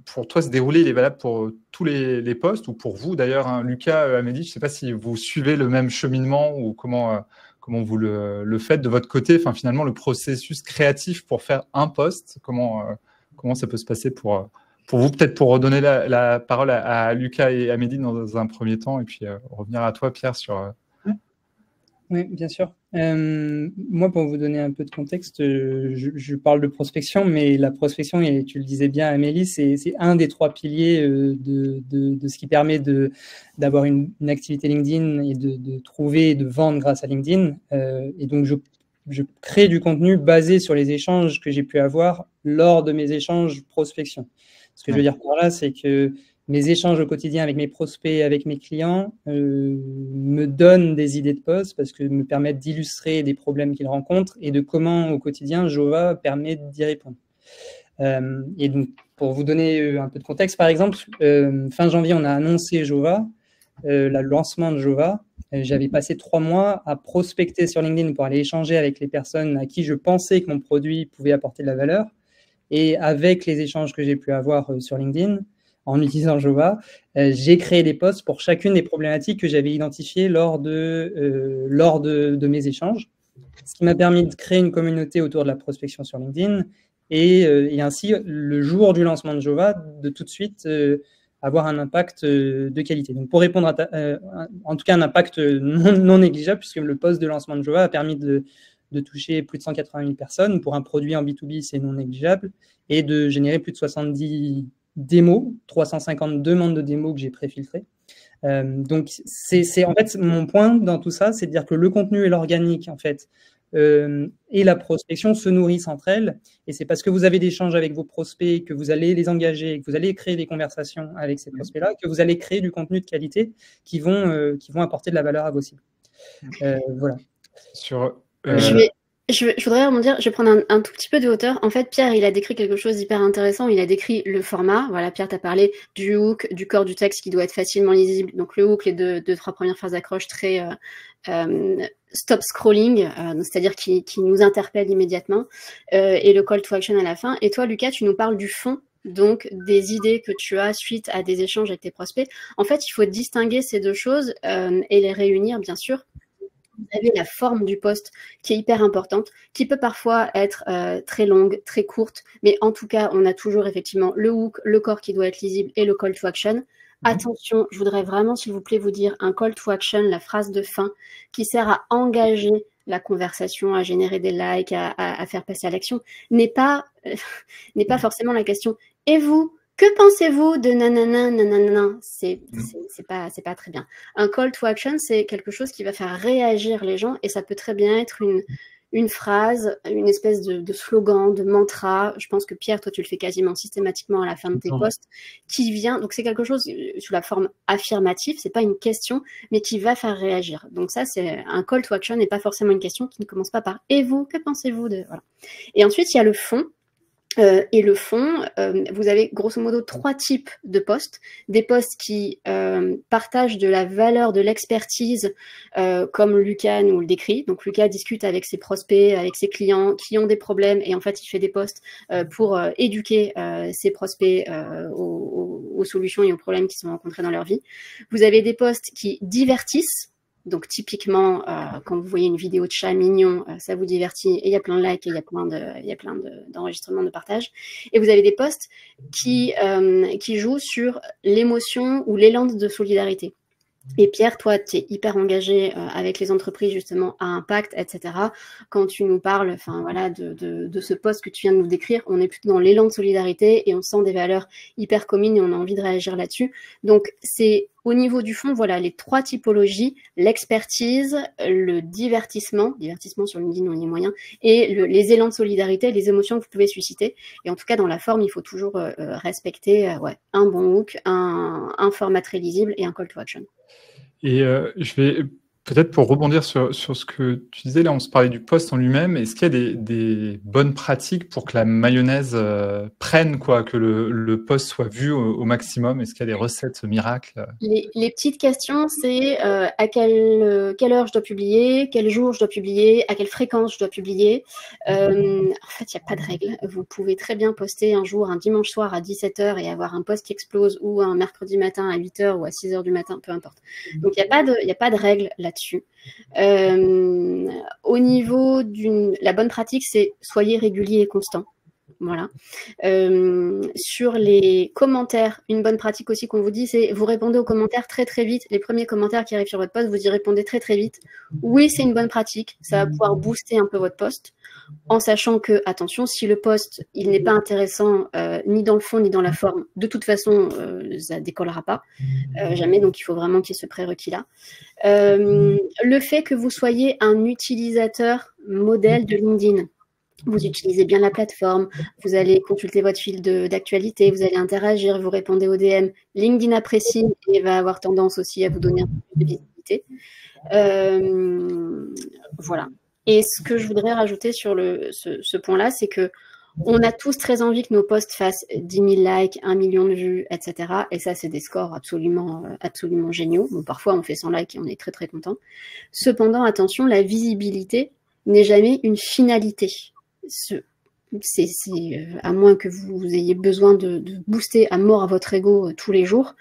pour toi, ce déroulé, il est valable pour tous les postes ou pour vous d'ailleurs, hein, Lucas, Amélie. Je ne sais pas si vous suivez le même cheminement ou comment vous le faites de votre côté. Enfin, finalement, le processus créatif pour faire un poste, comment ça peut se passer pour vous, peut-être pour redonner la parole à Lucas et Amélie dans un premier temps, et puis revenir à toi, Pierre, sur... Oui, bien sûr. Moi, pour vous donner un peu de contexte, je parle de prospection, mais la prospection, et tu le disais bien, Amélie, c'est un des 3 piliers de ce qui permet d'avoir une activité LinkedIn et de trouver et de vendre grâce à LinkedIn. Et donc, je crée du contenu basé sur les échanges que j'ai pu avoir lors de mes échanges prospection. Ce que je veux dire par là, c'est que mes échanges au quotidien avec mes prospects, avec mes clients, me donnent des idées de poste parce que me permettent d'illustrer des problèmes qu'ils rencontrent et de comment au quotidien Jova permet d'y répondre. Et donc, pour vous donner un peu de contexte, par exemple, fin janvier, on a annoncé Jova, le lancement de Jova. J'avais passé 3 mois à prospecter sur LinkedIn pour aller échanger avec les personnes à qui je pensais que mon produit pouvait apporter de la valeur. Et avec les échanges que j'ai pu avoir sur LinkedIn, en utilisant Jova, j'ai créé des posts pour chacune des problématiques que j'avais identifiées lors de mes échanges, ce qui m'a permis de créer une communauté autour de la prospection sur LinkedIn et ainsi, le jour du lancement de Jova, de tout de suite avoir un impact de qualité. Donc, pour répondre en tout cas, un impact non négligeable, puisque le post de lancement de Jova a permis de toucher plus de 180 000 personnes. Pour un produit en B2B, c'est non négligeable. Et de générer plus de 70 démos, 350 demandes de démos que j'ai préfiltrées. Donc, c'est en fait mon point dans tout ça, c'est de dire que le contenu et l'organique, en fait, et la prospection se nourrissent entre elles. Et c'est parce que vous avez des échanges avec vos prospects, que vous allez les engager, que vous allez créer des conversations avec ces prospects-là, que vous allez créer du contenu de qualité qui vont apporter de la valeur à vos cibles. Voilà. Je voudrais rebondir, je vais prendre un tout petit peu de hauteur. En fait, Pierre, il a décrit quelque chose d'hyper intéressant. Il a décrit le format. Voilà, Pierre, tu as parlé du hook, du corps du texte qui doit être facilement lisible. Donc, le hook, les deux, 3 premières phrases d'accroche très stop scrolling, c'est-à-dire qui nous interpelle immédiatement, et le call to action à la fin. Et toi, Lucas, tu nous parles du fond, donc des idées que tu as suite à des échanges avec tes prospects. En fait, il faut distinguer ces 2 choses et les réunir, bien sûr. Vous avez la forme du post qui est hyper importante, qui peut parfois être très longue, très courte, mais en tout cas, on a toujours effectivement le hook, le corps qui doit être lisible et le call to action. Attention, je voudrais vraiment, s'il vous plaît, vous dire un call to action, la phrase de fin, qui sert à engager la conversation, à générer des likes, à faire passer à l'action, n'est pas forcément la question. Et vous, Que pensez-vous de nanana, nanana? C'est pas très bien. Un call to action, c'est quelque chose qui va faire réagir les gens et ça peut très bien être une phrase, une espèce de slogan, de mantra. Je pense que Pierre, toi, tu le fais quasiment systématiquement à la fin de tes posts, qui vient. Donc, c'est quelque chose sous la forme affirmative. C'est pas une question, mais qui va faire réagir. Donc, ça, c'est un call to action et pas forcément une question qui ne commence pas par et vous, que pensez-vous de. Voilà. Et ensuite, il y a le fond. Et le fond, vous avez grosso modo 3 types de posts. Des posts qui partagent de la valeur, de l'expertise, comme Lucas nous le décrit. Donc Lucas discute avec ses prospects, avec ses clients qui ont des problèmes et en fait il fait des posts pour éduquer ses prospects aux solutions et aux problèmes qu'ils sont rencontrés dans leur vie. Vous avez des posts qui divertissent. Donc typiquement, quand vous voyez une vidéo de chat mignon, ça vous divertit et il y a plein de likes et il y a plein d'enregistrements, de partages. Et vous avez des posts qui jouent sur l'émotion ou l'élan de solidarité. Et Pierre, toi, tu es hyper engagé avec les entreprises justement à impact, etc. Quand tu nous parles, enfin voilà, de ce post que tu viens de nous décrire, on est plutôt dans l'élan de solidarité et on sent des valeurs hyper communes et on a envie de réagir là-dessus. Donc c'est au niveau du fond, voilà, les 3 typologies, l'expertise, le divertissement sur LinkedIn, on y est moyen, et les élans de solidarité, les émotions que vous pouvez susciter. Et en tout cas, dans la forme, il faut toujours respecter un bon hook, un format très lisible et un call to action. Et je vais peut-être pour rebondir sur ce que tu disais, là on se parlait du post en lui-même, est-ce qu'il y a des bonnes pratiques pour que la mayonnaise prenne, quoi, que le post soit vu au maximum? Est-ce qu'il y a des recettes miracles? Les petites questions, c'est à quelle heure je dois publier, quel jour je dois publier, à quelle fréquence je dois publier. En fait, il n'y a pas de règle. Vous pouvez très bien poster un jour, un dimanche soir à 17h et avoir un post qui explose, ou un mercredi matin à 8h ou à 6h du matin, peu importe. Donc, il n'y a pas de règle là-dessus. Au niveau la bonne pratique, c'est soyez régulier et constant. Voilà. Sur les commentaires, une bonne pratique aussi qu'on vous dit, c'est vous répondez aux commentaires très très vite. Les premiers commentaires qui arrivent sur votre post, vous y répondez très très vite. Oui, c'est une bonne pratique. Ça va pouvoir booster un peu votre post, en sachant que, attention, si le post il n'est pas intéressant ni dans le fond ni dans la forme, de toute façon, ça décollera pas jamais. Donc il faut vraiment qu'il y ait ce prérequis-là. Le fait que vous soyez un utilisateur modèle de LinkedIn. Vous utilisez bien la plateforme, vous allez consulter votre fil d'actualité, vous allez interagir, vous répondez aux DM. LinkedIn apprécie et va avoir tendance aussi à vous donner un peu plus de visibilité. Voilà. Et ce que je voudrais rajouter sur ce point-là, c'est que on a tous très envie que nos posts fassent 10 000 likes, 1 million de vues, etc. Et ça, c'est des scores absolument géniaux. Bon, parfois, on fait 100 likes et on est très, très content. Cependant, attention, la visibilité n'est jamais une finalité. C'est à moins que vous ayez besoin de booster à mort à votre ego tous les jours,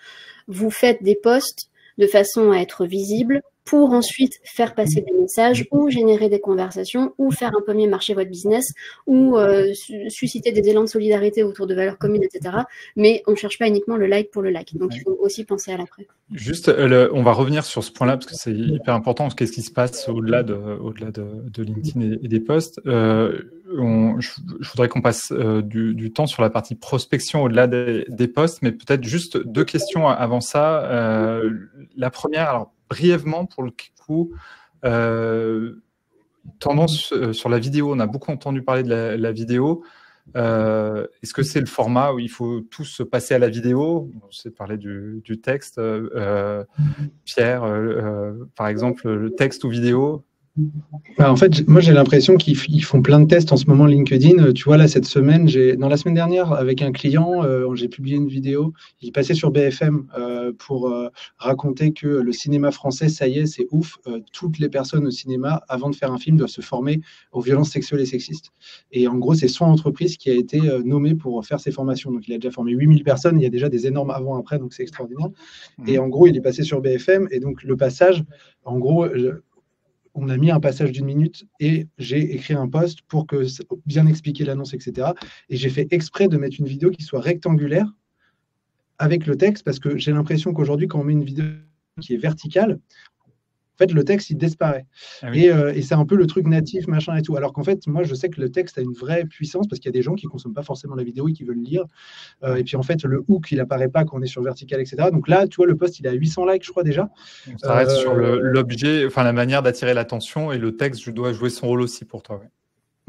vous faites des posts de façon à être visible pour ensuite faire passer des messages ou générer des conversations ou faire un peu mieux marcher votre business ou susciter des élans de solidarité autour de valeurs communes, etc. Mais on ne cherche pas uniquement le like pour le like. Donc, il faut aussi penser à l'après. Juste, on va revenir sur ce point-là parce que c'est hyper important. Qu'est-ce qui se passe au-delà de LinkedIn et des posts? Je voudrais qu'on passe du temps sur la partie prospection au-delà des posts, mais peut-être juste 2 questions avant ça. La première, alors brièvement pour le coup, tendance sur la vidéo, on a beaucoup entendu parler de la vidéo. Est-ce que c'est le format où il faut tous passer à la vidéo? On s'est parlé du texte. Pierre, par exemple, le texte ou vidéo? En fait, moi j'ai l'impression qu'ils font plein de tests en ce moment LinkedIn. Tu vois, là, cette semaine, dans la semaine dernière, avec un client, j'ai publié une vidéo. Il passait sur BFM pour raconter que le cinéma français, ça y est, c'est ouf. Toutes les personnes au cinéma, avant de faire un film, doivent se former aux violences sexuelles et sexistes. Et en gros, c'est son entreprise qui a été nommée pour faire ces formations. Donc, il a déjà formé 8000 personnes. Il y a déjà des énormes avant-après, donc c'est extraordinaire. Et en gros, il est passé sur BFM. Et donc, le passage, en gros, on a mis un passage d'1 minute et j'ai écrit un post pour bien expliquer l'annonce, etc. Et j'ai fait exprès de mettre une vidéo qui soit rectangulaire avec le texte parce que j'ai l'impression qu'aujourd'hui, quand on met une vidéo qui est verticale, en fait, le texte, il disparaît. Ah oui. Et c'est un peu le truc natif, machin et tout. Alors qu'en fait, moi, je sais que le texte a une vraie puissance parce qu'il y a des gens qui ne consomment pas forcément la vidéo et qui veulent lire. Et puis, en fait, le hook, il apparaît pas quand on est sur vertical, etc. Donc là, tu vois, le post, il est à 800 likes, je crois, déjà. Ça reste sur l'objet, enfin, la manière d'attirer l'attention, et le texte doit jouer son rôle aussi pour toi. Ouais.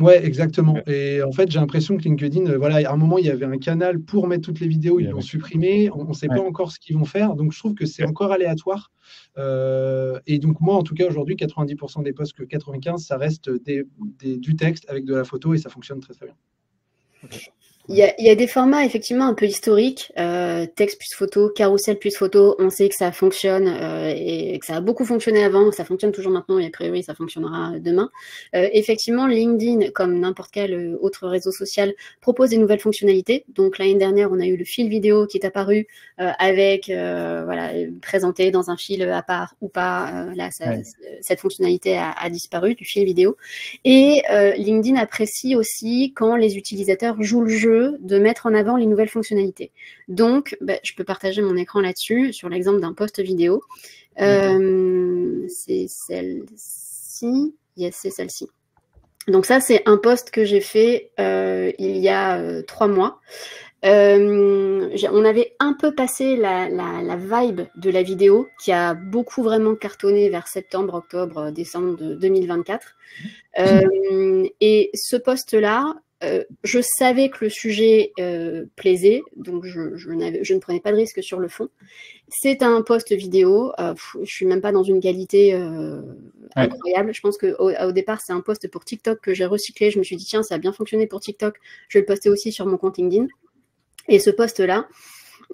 Ouais, exactement. Et en fait, j'ai l'impression que LinkedIn, voilà, à un moment, il y avait un canal pour mettre toutes les vidéos, ils l'ont supprimé. On ne sait pas encore ce qu'ils vont faire. Donc, je trouve que c'est encore aléatoire. Et donc, moi, en tout cas, aujourd'hui, 90% des posts, que 95%, ça reste du texte avec de la photo et ça fonctionne très, très bien. Okay. Il y a des formats effectivement un peu historiques, texte plus photo, carrousel plus photo. On sait que ça fonctionne et que ça a beaucoup fonctionné avant, ça fonctionne toujours maintenant et a priori ça fonctionnera demain. Effectivement, LinkedIn, comme n'importe quel autre réseau social, propose des nouvelles fonctionnalités. Donc l'année dernière, on a eu le fil vidéo qui est apparu avec voilà, présenté dans un fil à part ou pas. Là, cette fonctionnalité a disparu du fil vidéo. Et LinkedIn apprécie aussi quand les utilisateurs jouent le jeu de mettre en avant les nouvelles fonctionnalités. Donc, je peux partager mon écran là-dessus, sur l'exemple d'un post vidéo. C'est celle-ci. Yes, c'est celle-ci. Donc ça, c'est un post que j'ai fait il y a 3 mois. On avait un peu passé la vibe de la vidéo qui a beaucoup vraiment cartonné vers septembre, octobre, décembre de 2024. Et ce post-là, je savais que le sujet plaisait, donc je ne prenais pas de risque sur le fond. C'est un post vidéo, je suis même pas dans une qualité incroyable. Je pense qu'au départ, c'est un post pour TikTok que j'ai recyclé. Je me suis dit, tiens, ça a bien fonctionné pour TikTok, je vais le poster aussi sur mon compte LinkedIn. Et ce post-là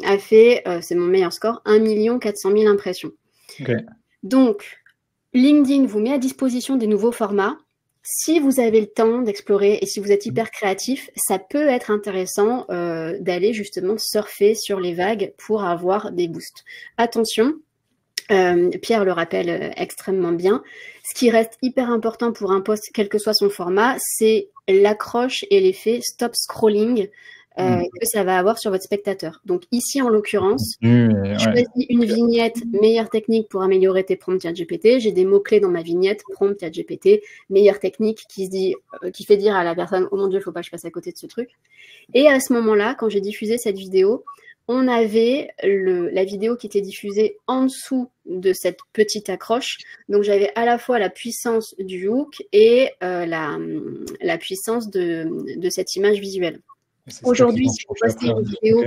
a fait, c'est mon meilleur score, 1 400 000 impressions. Okay. Donc, LinkedIn vous met à disposition des nouveaux formats. Si vous avez le temps d'explorer et si vous êtes hyper créatif, ça peut être intéressant d'aller justement surfer sur les vagues pour avoir des boosts. Attention, Pierre le rappelle extrêmement bien, ce qui reste hyper important pour un post, quel que soit son format, c'est l'accroche et l'effet stop scrolling que ça va avoir sur votre spectateur. Donc ici, en l'occurrence, choisis une vignette, meilleure technique pour améliorer tes prompts ChatGPT. J'ai des mots-clés dans ma vignette, prompt ChatGPT, meilleure technique qui fait dire à la personne « Oh mon Dieu, il ne faut pas que je passe à côté de ce truc ». Et à ce moment-là, quand j'ai diffusé cette vidéo, on avait la vidéo qui était diffusée en dessous de cette petite accroche. Donc, j'avais à la fois la puissance du hook et la puissance de cette image visuelle. Aujourd'hui, si vous postez une vidéo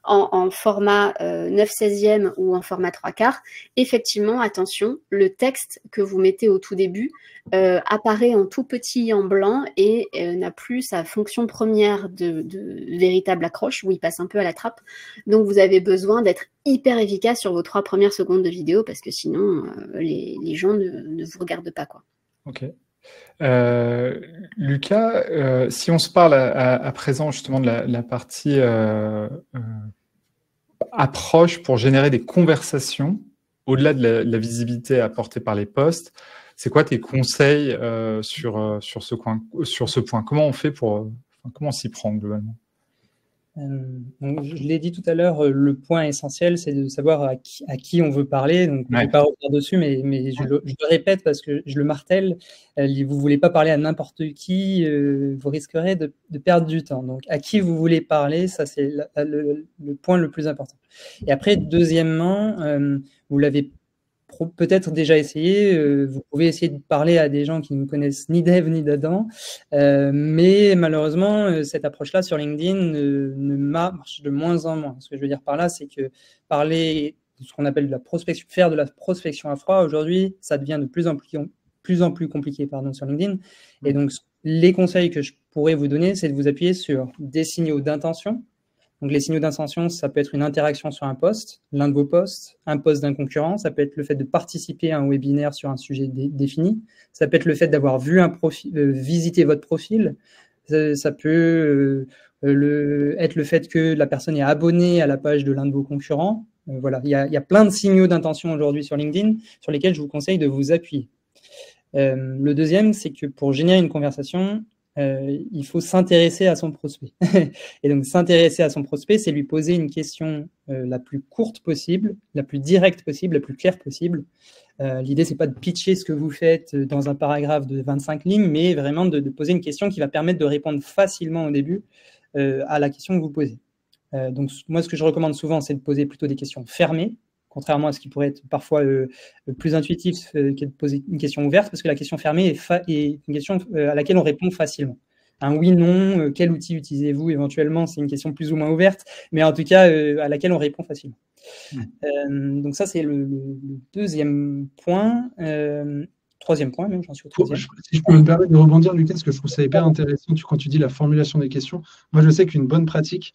en format 9/16e ou en format 3/4, effectivement, attention, le texte que vous mettez au tout début apparaît en tout petit en blanc et n'a plus sa fonction première de véritable accroche où il passe un peu à la trappe. Donc, vous avez besoin d'être hyper efficace sur vos 3 premières secondes de vidéo parce que sinon, les gens ne vous regardent pas, quoi. Ok. Lucas, si on se parle à présent justement de la partie approche pour générer des conversations, au-delà de la visibilité apportée par les posts, c'est quoi tes conseils sur ce point? Comment on fait comment on s'y prend globalement? Donc, je l'ai dit tout à l'heure, le point essentiel, c'est de savoir à qui on veut parler. Donc, je ne vais pas revenir dessus, mais je le répète parce que je le martèle. Vous ne voulez pas parler à n'importe qui, vous risquerez de perdre du temps. Donc, à qui vous voulez parler, ça, c'est le point le plus important. Et après, deuxièmement, vous l'avez peut-être déjà essayé, vous pouvez essayer de parler à des gens qui ne connaissent ni d'Ève ni d'Adam, mais malheureusement, cette approche-là sur LinkedIn marche de moins en moins. Ce que je veux dire par là, c'est que parler de ce qu'on appelle de la prospection, faire de la prospection à froid, aujourd'hui, ça devient de plus en plus compliqué sur LinkedIn. Et donc, les conseils que je pourrais vous donner, c'est de vous appuyer sur des signaux d'intention. Donc, les signaux d'intention, ça peut être une interaction sur un post, l'un de vos posts, un post d'un concurrent. Ça peut être le fait de participer à un webinaire sur un sujet défini. Ça peut être le fait d'avoir vu visiter votre profil. Ça peut être le fait que la personne est abonnée à la page de l'un de vos concurrents. Voilà, il y a plein de signaux d'intention aujourd'hui sur LinkedIn sur lesquels je vous conseille de vous appuyer. Le deuxième, c'est que pour générer une conversation, il faut s'intéresser à son prospect. Et donc, s'intéresser à son prospect, c'est lui poser une question la plus courte possible, la plus directe possible, la plus claire possible. L'idée, c'est pas de pitcher ce que vous faites dans un paragraphe de 25 lignes, mais vraiment de poser une question qui va permettre de répondre facilement au début à la question que vous posez. Donc, moi, ce que je recommande souvent, c'est de poser plutôt des questions fermées, contrairement à ce qui pourrait être parfois plus intuitif que de poser une question ouverte, parce que la question fermée est une question à laquelle on répond facilement. Un oui, non, quel outil utilisez-vous éventuellement, c'est une question plus ou moins ouverte, mais en tout cas à laquelle on répond facilement. Donc ça, c'est le deuxième point. Troisième point, même, j'en suis au troisième. Si je peux me permettre de rebondir, Lucas, parce que je trouve ça hyper intéressant quand tu dis la formulation des questions. Moi, je sais qu'une bonne pratique,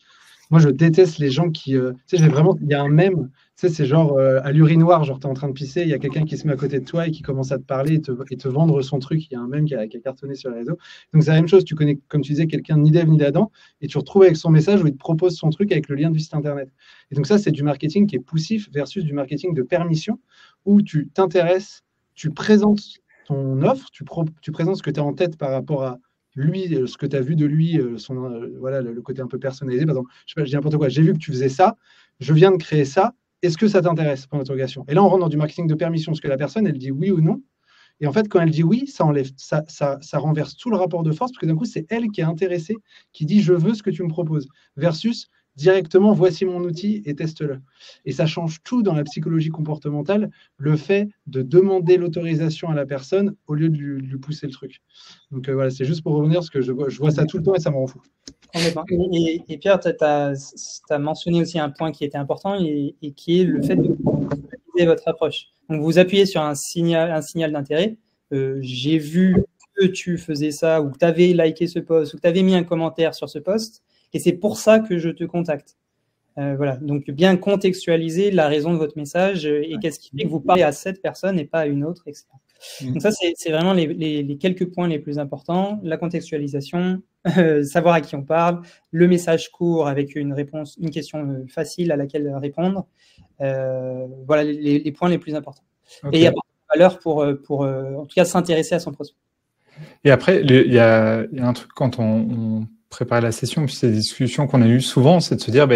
moi, je déteste les gens qui... tu sais, il y a un mème, tu sais, c'est genre à l'urinoir, genre tu es en train de pisser, il y a quelqu'un qui se met à côté de toi et qui commence à te parler et te vendre son truc. Il y a un mème qui a cartonné sur les réseaux. Donc, c'est la même chose, tu connais, comme tu disais, quelqu'un ni d'Ève ni d'Adam, et tu retrouves avec son message où il te propose son truc avec le lien du site internet. Et donc ça, c'est du marketing qui est poussif versus du marketing de permission, où tu t'intéresses, tu présentes ton offre, tu présentes ce que tu as en tête par rapport à lui, ce que tu as vu de lui, voilà, le côté un peu personnalisé. Par exemple, je sais pas, je dis n'importe quoi, j'ai vu que tu faisais ça, je viens de créer ça, est-ce que ça t'intéresse, point d'interrogation. Et là, on rentre dans du marketing de permission, parce que la personne, elle dit oui ou non. Et en fait, quand elle dit oui, ça renverse tout le rapport de force, parce que d'un coup, c'est elle qui est intéressée, qui dit je veux ce que tu me proposes, versus directement, voici mon outil et teste-le. Et ça change tout dans la psychologie comportementale, le fait de demander l'autorisation à la personne au lieu de lui pousser le truc. Donc voilà, c'est juste pour revenir, parce que je vois ça tout le temps et ça me rend fou. Et Pierre, tu as mentionné aussi un point qui était important et qui est le fait de personnaliser votre approche. Donc, vous appuyez sur un signal d'intérêt. J'ai vu que tu faisais ça, ou que tu avais liké ce post, ou que tu avais mis un commentaire sur ce post, et c'est pour ça que je te contacte. Voilà. Donc, bien contextualiser la raison de votre message et qu'est-ce qui fait que vous parlez à cette personne et pas à une autre, etc. Donc ça, c'est vraiment les quelques points les plus importants. La contextualisation, savoir à qui on parle, le message court avec une réponse, une question facile à laquelle répondre. Voilà les points les plus importants. Okay. Et apporter de valeur pour en tout cas s'intéresser à son prospect. Et après, il y a un truc quand on prépare la session, puis ces discussions qu'on a eues souvent, c'est de se dire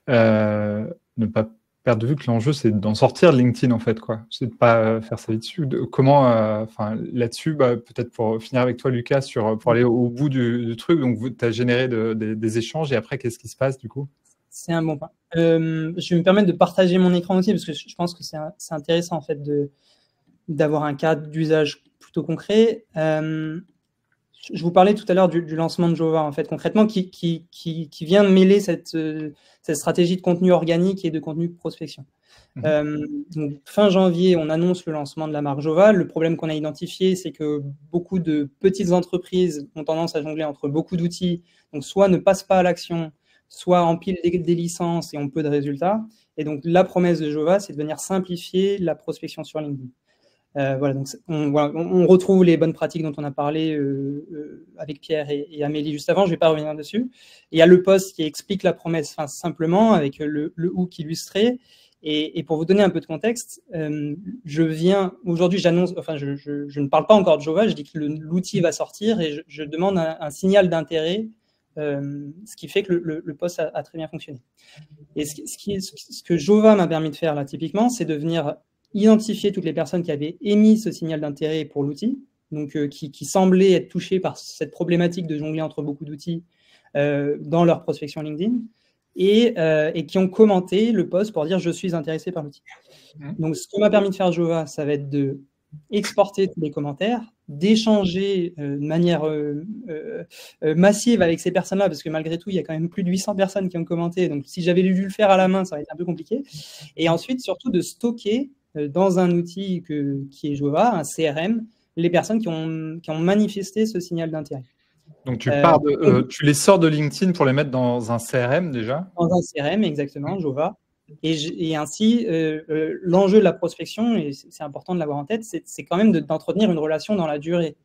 ne pas perdre de vue que l'enjeu, c'est d'en sortir de LinkedIn, en fait, quoi. C'est de pas faire sa vie dessus. Comment, là-dessus, peut-être pour finir avec toi, Lucas, pour aller au bout du truc, donc tu as généré des échanges, et après, qu'est-ce qui se passe, du coup? C'est un bon point. Je vais me permettre de partager mon écran aussi, parce que je pense que c'est intéressant, en fait, d'avoir un cadre d'usage plutôt concret. Je vous parlais tout à l'heure du lancement de Jova, en fait, concrètement, qui vient de mêler cette stratégie de contenu organique et de contenu de prospection. Donc, fin janvier, on annonce le lancement de la marque Jova. Le problème qu'on a identifié, c'est que beaucoup de petites entreprises ont tendance à jongler entre beaucoup d'outils, donc soit ne passent pas à l'action, soit empilent des licences et ont peu de résultats. Et donc, la promesse de Jova, c'est de venir simplifier la prospection sur LinkedIn. Voilà, donc on retrouve les bonnes pratiques dont on a parlé avec Pierre et Amélie juste avant, je ne vais pas revenir dessus. Et il y a le post qui explique la promesse simplement avec le hook illustré. Et pour vous donner un peu de contexte, aujourd'hui, j'annonce, enfin, je ne parle pas encore de Jova, je dis que l'outil va sortir et je demande un signal d'intérêt, ce qui fait que le post a très bien fonctionné. Et ce que Jova m'a permis de faire là, typiquement, c'est de venir identifier toutes les personnes qui avaient émis ce signal d'intérêt pour l'outil, donc qui semblaient être touchées par cette problématique de jongler entre beaucoup d'outils dans leur prospection LinkedIn, et qui ont commenté le post pour dire « je suis intéressé par l'outil ». Donc, ce que m'a permis de faire Jova, ça va être de exporter tous les commentaires, d'échanger de manière massive avec ces personnes-là, parce que malgré tout, il y a quand même plus de 800 personnes qui ont commenté, donc si j'avais dû le faire à la main, ça aurait été un peu compliqué. Et ensuite, surtout, de stocker dans un outil qui est Jova, un CRM, les personnes qui ont manifesté ce signal d'intérêt. Donc, tu les sors de LinkedIn pour les mettre dans un CRM déjà? Dans un CRM, exactement, Jova. Et ainsi, l'enjeu de la prospection, et c'est important de l'avoir en tête, c'est quand même d'entretenir une relation dans la durée.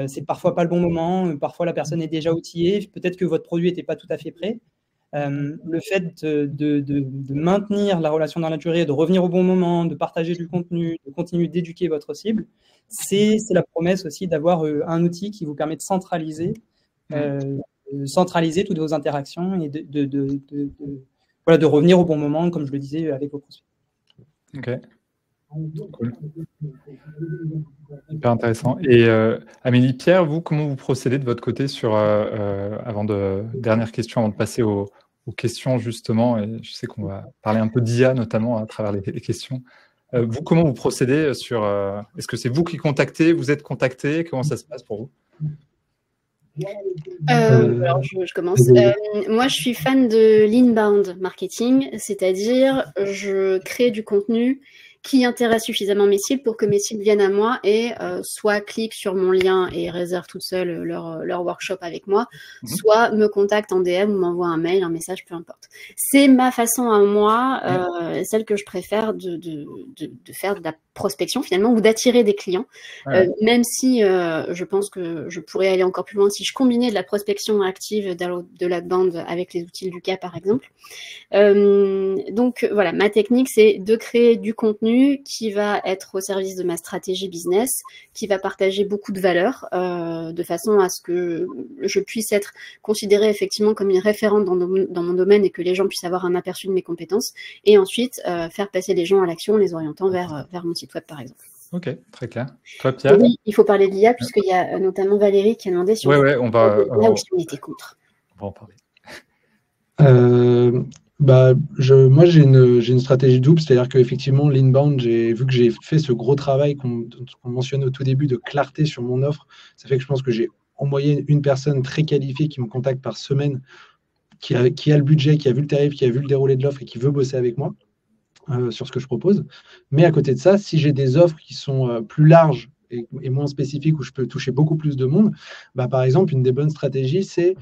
C'est parfois pas le bon moment, parfois la personne est déjà outillée, peut-être que votre produit n'était pas tout à fait prêt. Le fait de maintenir la relation dans la durée, de revenir au bon moment, de partager du contenu, de continuer d'éduquer votre cible, c'est la promesse aussi d'avoir un outil qui vous permet de centraliser toutes vos interactions et de revenir au bon moment, comme je le disais, avec vos prospects. Ok. Cool. Hyper intéressant. Et Amélie, Pierre, vous, comment vous procédez de votre côté sur, dernière question avant de passer aux questions justement, et je sais qu'on va parler un peu d'IA notamment à travers les questions. Vous, comment vous procédez sur... est-ce que c'est vous qui contactez, vous êtes contacté, comment ça se passe pour vous? Alors je commence. Moi, je suis fan de l'inbound marketing, c'est-à-dire je crée du contenu qui intéresse suffisamment mes cibles pour que mes cibles viennent à moi et soit cliquent sur mon lien et réservent toute seule leur workshop avec moi, soit me contactent en DM ou m'envoient un mail, un message, peu importe. C'est ma façon à moi, celle que je préfère de faire de la prospection finalement ou d'attirer des clients, même si je pense que je pourrais aller encore plus loin si je combinais de la prospection active de la bande avec les outils Lucas par exemple. Donc voilà, ma technique c'est de créer du contenu qui va être au service de ma stratégie business, qui va partager beaucoup de valeur, de façon à ce que je puisse être considérée effectivement comme une référente dans mon domaine et que les gens puissent avoir un aperçu de mes compétences, et ensuite faire passer les gens à l'action en les orientant vers mon site web par exemple. Ok, très clair. Toi, Pierre? Oui, il faut parler de l'IA puisqu'il y a notamment Valérie qui a demandé si on va là où on était contre. On va en parler. Moi, j'ai une stratégie double, c'est-à-dire qu'effectivement, l'inbound, vu que j'ai fait ce gros travail qu'on mentionnait au tout début de clarté sur mon offre, ça fait que je pense que j'ai en moyenne une personne très qualifiée qui me contacte par semaine, qui a le budget, qui a vu le tarif, qui a vu le déroulé de l'offre et qui veut bosser avec moi sur ce que je propose. Mais à côté de ça, si j'ai des offres qui sont plus larges et moins spécifiques où je peux toucher beaucoup plus de monde, par exemple, une des bonnes stratégies, c'est,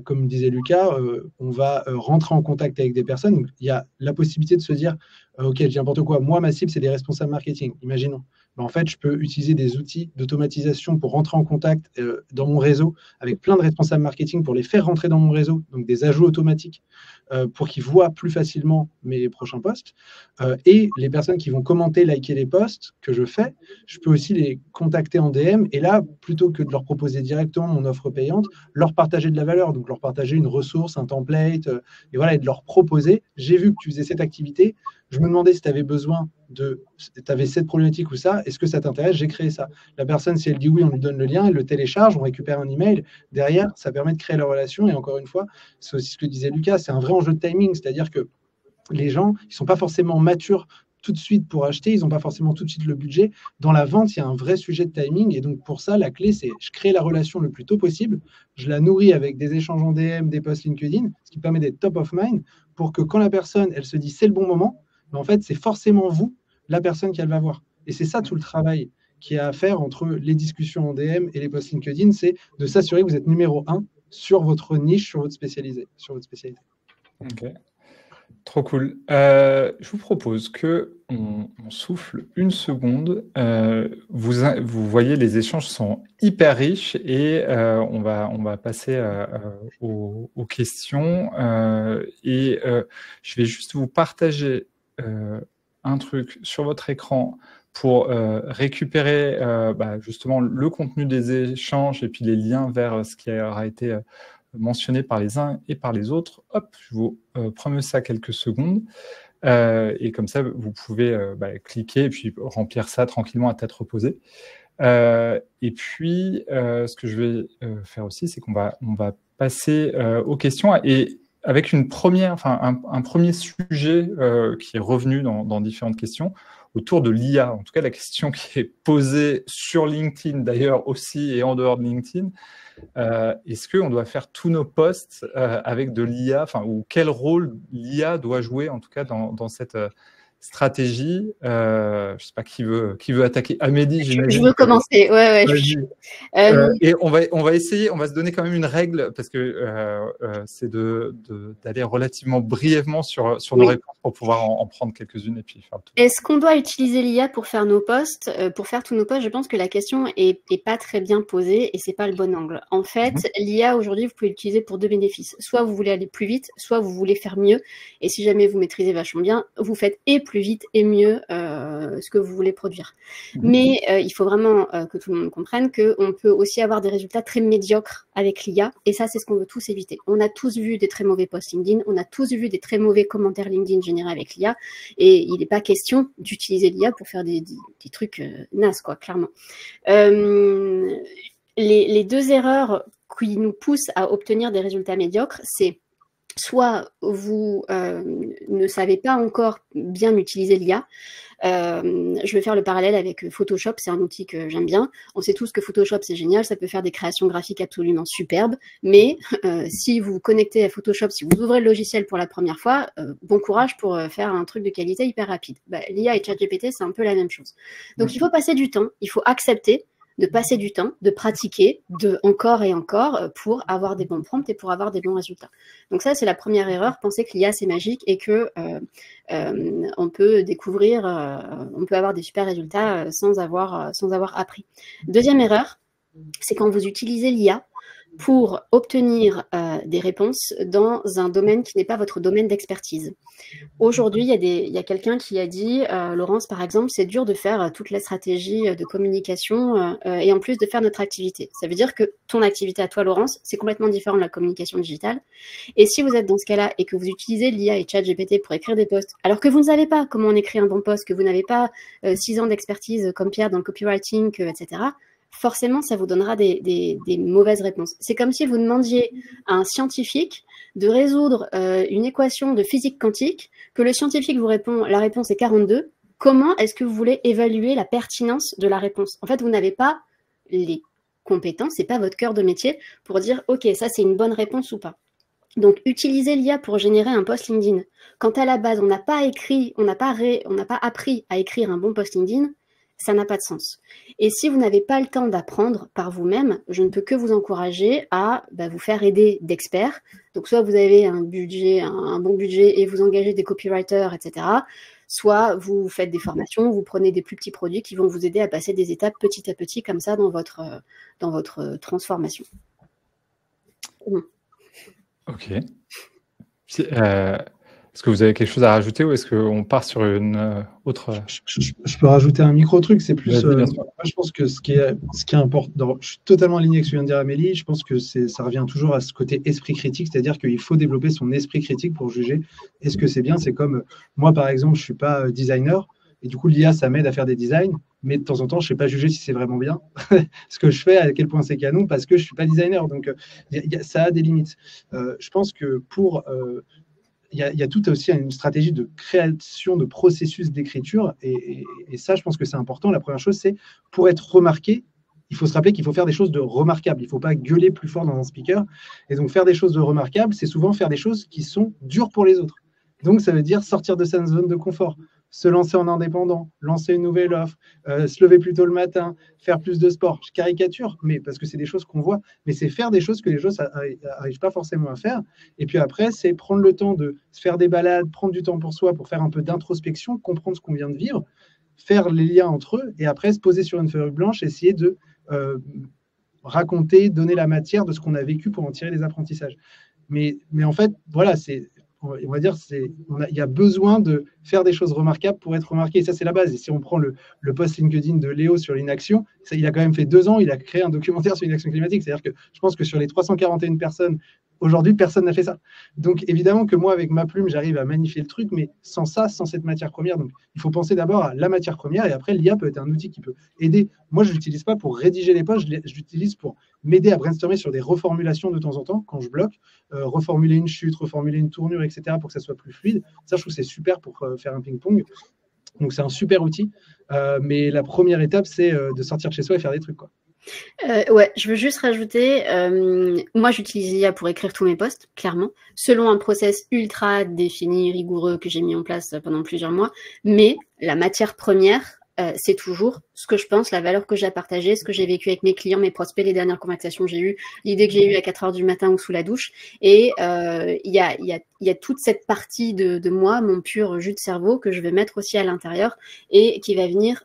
comme disait Lucas, on va rentrer en contact avec des personnes. Donc, il y a la possibilité de se dire, OK, je dis n'importe quoi, moi, ma cible, c'est des responsables marketing, imaginons. En fait, je peux utiliser des outils d'automatisation pour rentrer en contact dans mon réseau avec plein de responsables marketing pour les faire rentrer dans mon réseau, donc des ajouts automatiques pour qu'ils voient plus facilement mes prochains posts. Et les personnes qui vont commenter, liker les posts que je fais, je peux aussi les contacter en DM et là, plutôt que de leur proposer directement mon offre payante, leur partager de la valeur, donc leur partager une ressource, un template, et voilà, et de leur proposer, j'ai vu que tu faisais cette activité, je me demandais si tu avais besoin tu avais cette problématique ou ça, est-ce que ça t'intéresse? J'ai créé ça. La personne, si elle dit oui, on lui donne le lien, elle le télécharge, on récupère un email. Derrière, ça permet de créer la relation. Et encore une fois, c'est aussi ce que disait Lucas, c'est un vrai enjeu de timing, c'est-à-dire que les gens, ils ne sont pas forcément matures tout de suite pour acheter, ils n'ont pas forcément tout de suite le budget. Dans la vente, il y a un vrai sujet de timing. Et donc, pour ça, la clé, c'est je crée la relation le plus tôt possible. Je la nourris avec des échanges en DM, des posts LinkedIn, ce qui permet d'être top of mind pour que quand la personne, elle se dit c'est le bon moment, en fait, c'est forcément vous, la personne qu'elle va voir. Et c'est ça tout le travail qu'il y a à faire entre les discussions en DM et les posts LinkedIn, c'est de s'assurer que vous êtes numéro 1 sur votre niche, sur votre spécialité. Ok. Trop cool. Je vous propose qu'on souffle une seconde. Vous voyez, les échanges sont hyper riches et on va passer aux questions. Je vais juste vous partager un truc sur votre écran pour récupérer justement le contenu des échanges et puis les liens vers ce qui aura été mentionné par les uns et par les autres. Hop, je vous promets ça quelques secondes. Et comme ça, vous pouvez cliquer et puis remplir ça tranquillement à tête reposée. Et puis, ce que je vais faire aussi, c'est qu'on va passer aux questions et avec un premier sujet qui est revenu dans différentes questions autour de l'IA. En tout cas, la question qui est posée sur LinkedIn d'ailleurs aussi et en dehors de LinkedIn. Est-ce qu'on doit faire tous nos posts avec de l'IA, ou quel rôle l'IA doit jouer en tout cas dans cette stratégie? Je ne sais pas qui veut attaquer. Amélie, j'imagine. Je veux commencer. Ouais. Et on va essayer, on va se donner quand même une règle parce que c'est d'aller relativement brièvement sur nos réponses pour pouvoir en prendre quelques-unes et puis faire tout. Est-ce qu'on doit utiliser l'IA pour faire nos posts, pour faire tous nos posts? Je pense que la question est pas très bien posée et c'est pas le bon angle. En fait, l'IA aujourd'hui, vous pouvez l'utiliser pour deux bénéfices. Soit vous voulez aller plus vite, soit vous voulez faire mieux. Et si jamais vous maîtrisez vachement bien, vous faites et plus plus vite et mieux ce que vous voulez produire. Mais il faut vraiment que tout le monde comprenne qu'on peut aussi avoir des résultats très médiocres avec l'IA, et ça, c'est ce qu'on veut tous éviter. On a tous vu des très mauvais posts LinkedIn, on a tous vu des très mauvais commentaires LinkedIn générés avec l'IA, et il n'est pas question d'utiliser l'IA pour faire des trucs nazes, quoi, clairement. Les deux erreurs qui nous poussent à obtenir des résultats médiocres, c'est soit vous ne savez pas encore bien utiliser l'IA. Je vais faire le parallèle avec Photoshop, c'est un outil que j'aime bien. On sait tous que Photoshop, c'est génial, ça peut faire des créations graphiques absolument superbes, mais si vous vous connectez à Photoshop, si vous ouvrez le logiciel pour la première fois, bon courage pour faire un truc de qualité hyper rapide. L'IA et ChatGPT, c'est un peu la même chose. Donc il faut passer du temps, il faut accepter de passer du temps, de pratiquer, encore et encore, pour avoir des bons prompts et pour avoir des bons résultats. Donc ça, c'est la première erreur, penser que l'IA, c'est magique et que on peut découvrir, on peut avoir des super résultats sans avoir appris. Deuxième erreur, c'est quand vous utilisez l'IA pour obtenir des réponses dans un domaine qui n'est pas votre domaine d'expertise. Aujourd'hui, il y a quelqu'un qui a dit, Laurence, par exemple, c'est dur de faire toute la stratégie de communication et en plus de faire notre activité. Ça veut dire que ton activité à toi, Laurence, c'est complètement différent de la communication digitale. Et si vous êtes dans ce cas-là et que vous utilisez l'IA et ChatGPT pour écrire des posts, alors que vous ne savez pas comment on écrit un bon post, que vous n'avez pas 6 ans d'expertise comme Pierre dans le copywriting, etc., forcément, ça vous donnera des mauvaises réponses. C'est comme si vous demandiez à un scientifique de résoudre une équation de physique quantique, que le scientifique vous répond, la réponse est 42. Comment est-ce que vous voulez évaluer la pertinence de la réponse? En fait, vous n'avez pas les compétences, c'est pas votre cœur de métier pour dire, OK, ça c'est une bonne réponse ou pas. Donc, utilisez l'IA pour générer un post LinkedIn. Quand à la base, on n'a pas appris à écrire un bon post LinkedIn, ça n'a pas de sens. Et si vous n'avez pas le temps d'apprendre par vous-même, je ne peux que vous encourager à vous faire aider d'experts. Donc, soit vous avez un budget, un bon budget et vous engagez des copywriters, etc. Soit vous faites des formations, vous prenez des plus petits produits qui vont vous aider à passer des étapes petit à petit comme ça dans votre transformation. Bon. Ok. Est-ce que vous avez quelque chose à rajouter ou est-ce qu'on part sur une autre... Je peux rajouter un micro-truc, c'est plus... moi, je pense que ce qui est important... Je suis totalement aligné avec ce que vient de dire Amélie, je pense que ça revient toujours à ce côté esprit critique, c'est-à-dire qu'il faut développer son esprit critique pour juger est-ce que c'est bien. C'est comme, moi par exemple, je ne suis pas designer, et du coup l'IA, ça m'aide à faire des designs, mais de temps en temps, je ne sais pas juger si c'est vraiment bien ce que je fais, à quel point c'est canon, parce que je ne suis pas designer, donc ça a des limites. Je pense que pour... il y a tout aussi une stratégie de création de processus d'écriture et ça, je pense que c'est important. La première chose, c'est pour être remarqué, il faut se rappeler qu'il faut faire des choses de remarquables. Il ne faut pas gueuler plus fort dans un speaker. Et donc, faire des choses de remarquables, c'est souvent faire des choses qui sont dures pour les autres. Donc, ça veut dire sortir de sa zone de confort, se lancer en indépendant, lancer une nouvelle offre, se lever plus tôt le matin, faire plus de sport. Je caricature, mais parce que c'est des choses qu'on voit, mais c'est faire des choses que les gens n'arrivent pas forcément à faire. Et puis après, c'est prendre le temps de se faire des balades, prendre du temps pour soi, pour faire un peu d'introspection, comprendre ce qu'on vient de vivre, faire les liens entre eux, et après se poser sur une feuille blanche, essayer de raconter, donner la matière de ce qu'on a vécu pour en tirer des apprentissages. Mais en fait, voilà, on va dire, il y a besoin de faire des choses remarquables pour être remarqué. Et ça, c'est la base. Et si on prend le post LinkedIn de Léo sur l'inaction, il a quand même fait 2 ans, il a créé un documentaire sur l'inaction climatique. C'est-à-dire que je pense que sur les 341 personnes, aujourd'hui, personne n'a fait ça. Donc, évidemment que moi, avec ma plume, j'arrive à magnifier le truc, mais sans ça, sans cette matière première. Donc, il faut penser d'abord à la matière première et après, l'IA peut être un outil qui peut aider. Moi, je ne l'utilise pas pour rédiger les posts, je l'utilise pour m'aider à brainstormer sur des reformulations de temps en temps quand je bloque, reformuler une chute, reformuler une tournure, etc. pour que ça soit plus fluide. Ça, je trouve que c'est super pour faire un ping-pong. Donc, c'est un super outil. Mais la première étape, c'est de sortir de chez soi et faire des trucs, quoi. Ouais, je veux juste rajouter, moi j'utilise l'IA pour écrire tous mes posts, clairement, selon un process ultra défini, rigoureux que j'ai mis en place pendant plusieurs mois, mais la matière première, c'est toujours ce que je pense, la valeur que j'ai à partager, ce que j'ai vécu avec mes clients, mes prospects, les dernières conversations que j'ai eues, l'idée que j'ai eue à 4 heures du matin ou sous la douche, et il y a toute cette partie de moi, mon pur jus de cerveau, que je vais mettre aussi à l'intérieur, et qui va venir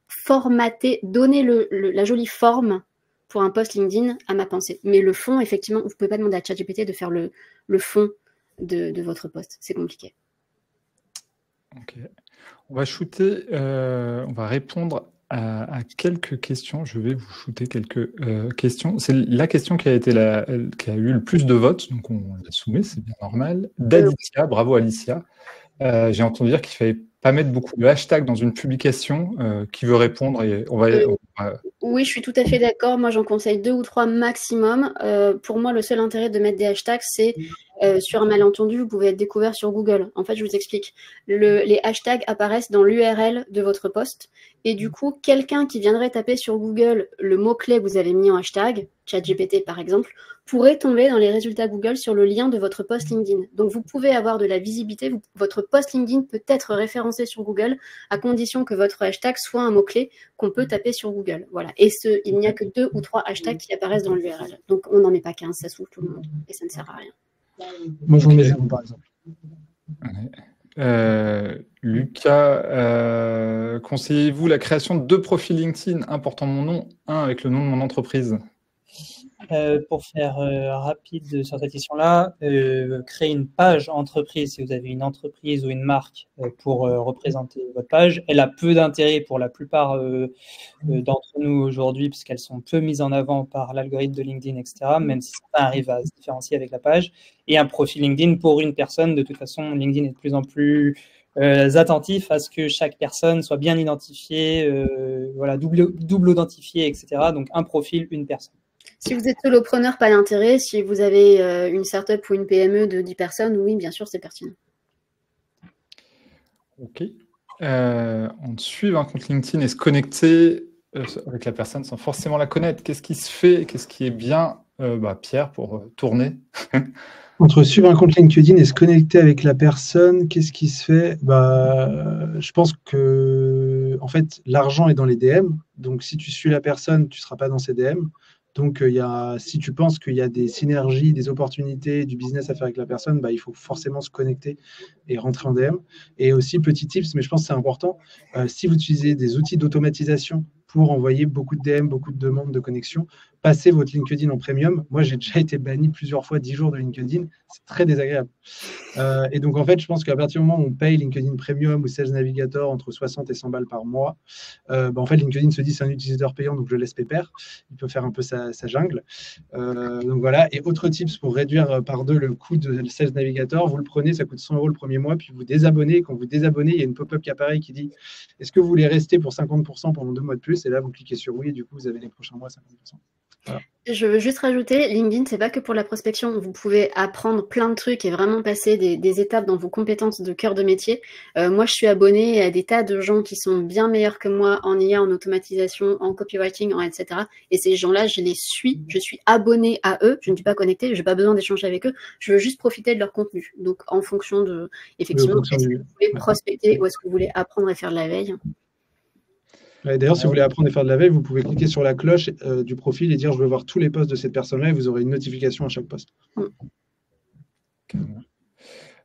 formater, donner la jolie forme pour un post LinkedIn à ma pensée. Mais le fond, effectivement, vous ne pouvez pas demander à ChatGPT de faire le fond de votre post. C'est compliqué. Ok. On va shooter, on va répondre à quelques questions. Je vais vous shooter quelques questions. C'est la question qui a eu le plus de votes, donc on la soumet, c'est bien normal. D'Alicia, bravo Alicia. J'ai entendu dire qu'il ne fallait pas mettre beaucoup de hashtags dans une publication. Qui veut répondre et Oui, je suis tout à fait d'accord. Moi, j'en conseille 2 ou 3 maximum. Pour moi, le seul intérêt de mettre des hashtags, c'est sur un malentendu, vous pouvez être découvert sur Google. En fait, je vous explique. Les hashtags apparaissent dans l'URL de votre post. Et du coup, quelqu'un qui viendrait taper sur Google le mot-clé que vous avez mis en hashtag, ChatGPT par exemple, pourrait tomber dans les résultats Google sur le lien de votre post LinkedIn. Donc, vous pouvez avoir de la visibilité. Votre post LinkedIn peut être référencé sur Google à condition que votre hashtag soit un mot-clé qu'on peut taper sur Google. Voilà. Et il n'y a que 2 ou 3 hashtags qui apparaissent dans l'URL. Donc, on n'en met pas 15, ça saoule tout le monde. Et ça ne sert à rien. Moi, j'en mets 0, par exemple. Lucas, conseillez-vous la création de 2 profils LinkedIn, un portant mon nom, un avec le nom de mon entreprise? Pour faire rapide sur cette question-là, créer une page entreprise, si vous avez une entreprise ou une marque pour représenter votre page, elle a peu d'intérêt pour la plupart d'entre nous aujourd'hui, puisqu'elles sont peu mises en avant par l'algorithme de LinkedIn, etc., même si ça arrive à se différencier avec la page. Et un profil LinkedIn pour une personne, de toute façon, LinkedIn est de plus en plus attentif à ce que chaque personne soit bien identifiée, voilà, double identifiée, etc. Donc, un profil, une personne. Si vous êtes solopreneur, pas d'intérêt. Si vous avez une startup ou une PME de 10 personnes, oui, bien sûr, c'est pertinent. Ok. On suit un compte LinkedIn et se connecter avec la personne sans forcément la connaître. Qu'est-ce qui se fait? Qu'est-ce qui est bien, Pierre, pour tourner? Entre suivre un compte LinkedIn et se connecter avec la personne, qu'est-ce qui se fait? Je pense que en fait, l'argent est dans les DM. Donc, si tu suis la personne, tu ne seras pas dans ses DM. Donc, si tu penses qu'il y a des synergies, des opportunités, du business à faire avec la personne, il faut forcément se connecter et rentrer en DM. Et aussi, petit tips, mais je pense que c'est important, si vous utilisez des outils d'automatisation pour envoyer beaucoup de DM, beaucoup de demandes de connexion, passez votre LinkedIn en premium. Moi, j'ai déjà été banni plusieurs fois 10 jours de LinkedIn. C'est très désagréable. Et donc, en fait, je pense qu'à partir du moment où on paye LinkedIn Premium ou Sales Navigator entre 60 et 100 balles par mois, en fait, LinkedIn se dit c'est un utilisateur payant, donc je le laisse pépère. Il peut faire un peu sa jungle. Donc voilà. Et autre tips pour réduire par 2 le coût de Sales Navigator, vous le prenez, ça coûte 100 € le premier mois, puis vous désabonnez. Quand vous désabonnez, il y a une pop-up qui apparaît qui dit est-ce que vous voulez rester pour 50% pendant 2 mois de plus? Et là, vous cliquez sur oui, et du coup, vous avez les prochains mois 50%. Voilà. Je veux juste rajouter, LinkedIn, c'est pas que pour la prospection. Vous pouvez apprendre plein de trucs et vraiment passer des étapes dans vos compétences de cœur de métier. Moi, je suis abonnée à des tas de gens qui sont bien meilleurs que moi en IA, en automatisation, en copywriting, etc. Et ces gens-là, je les suis. Je suis abonnée à eux. Je ne suis pas connectée. Je n'ai pas besoin d'échanger avec eux. Je veux juste profiter de leur contenu. Donc, en fonction de, effectivement, est-ce que vous voulez prospecter ou est-ce que vous voulez apprendre à faire de la veille? D'ailleurs, si vous voulez apprendre à faire de la veille, vous pouvez cliquer sur la cloche du profil et dire je veux voir tous les posts de cette personne-là et vous aurez une notification à chaque post.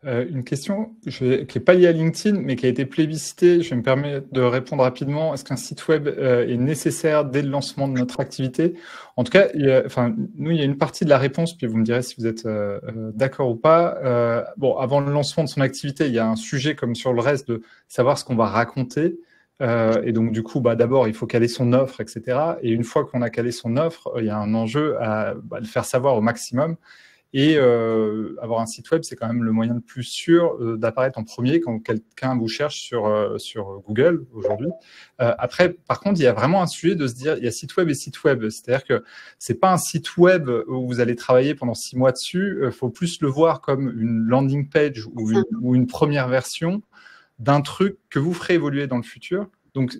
Une question qui n'est pas liée à LinkedIn, mais qui a été plébiscitée. Je vais me permettre de répondre rapidement. Est-ce qu'un site web est nécessaire dès le lancement de notre activité? En tout cas, il y a une partie de la réponse, puis vous me direz si vous êtes d'accord ou pas. Avant le lancement de son activité, il y a un sujet comme sur le reste de savoir ce qu'on va raconter. Et donc, du coup, d'abord, il faut caler son offre, etc. Et une fois qu'on a calé son offre, il y a un enjeu à le faire savoir au maximum. Et avoir un site web, c'est quand même le moyen le plus sûr d'apparaître en premier quand quelqu'un vous cherche sur Google aujourd'hui. Après, par contre, il y a vraiment un sujet de se dire, il y a site web et site web. C'est-à-dire que c'est pas un site web où vous allez travailler pendant 6 mois dessus. Il faut plus le voir comme une landing page ou une première version d'un truc que vous ferez évoluer dans le futur. Donc,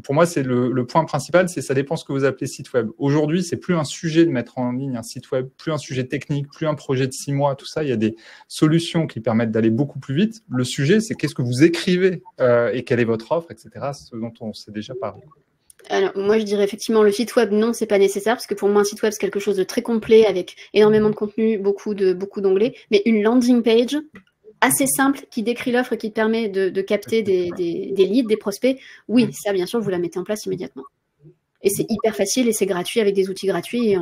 pour moi, c'est le point principal, c'est ça dépend ce que vous appelez site web. Aujourd'hui, c'est plus un sujet de mettre en ligne un site web, plus un sujet technique, plus un projet de 6 mois, tout ça. Il y a des solutions qui permettent d'aller beaucoup plus vite. Le sujet, c'est qu'est-ce que vous écrivez et quelle est votre offre, etc. Ce dont on s'est déjà parlé. Alors, moi, je dirais effectivement le site web, non, c'est pas nécessaire, parce que pour moi, un site web, c'est quelque chose de très complet, avec énormément de contenu, beaucoup d'onglets. Mais une landing page assez simple, qui décrit l'offre et qui permet de capter des leads, des prospects, oui, ça, bien sûr, vous la mettez en place immédiatement. Et c'est hyper facile et c'est gratuit avec des outils gratuits. Et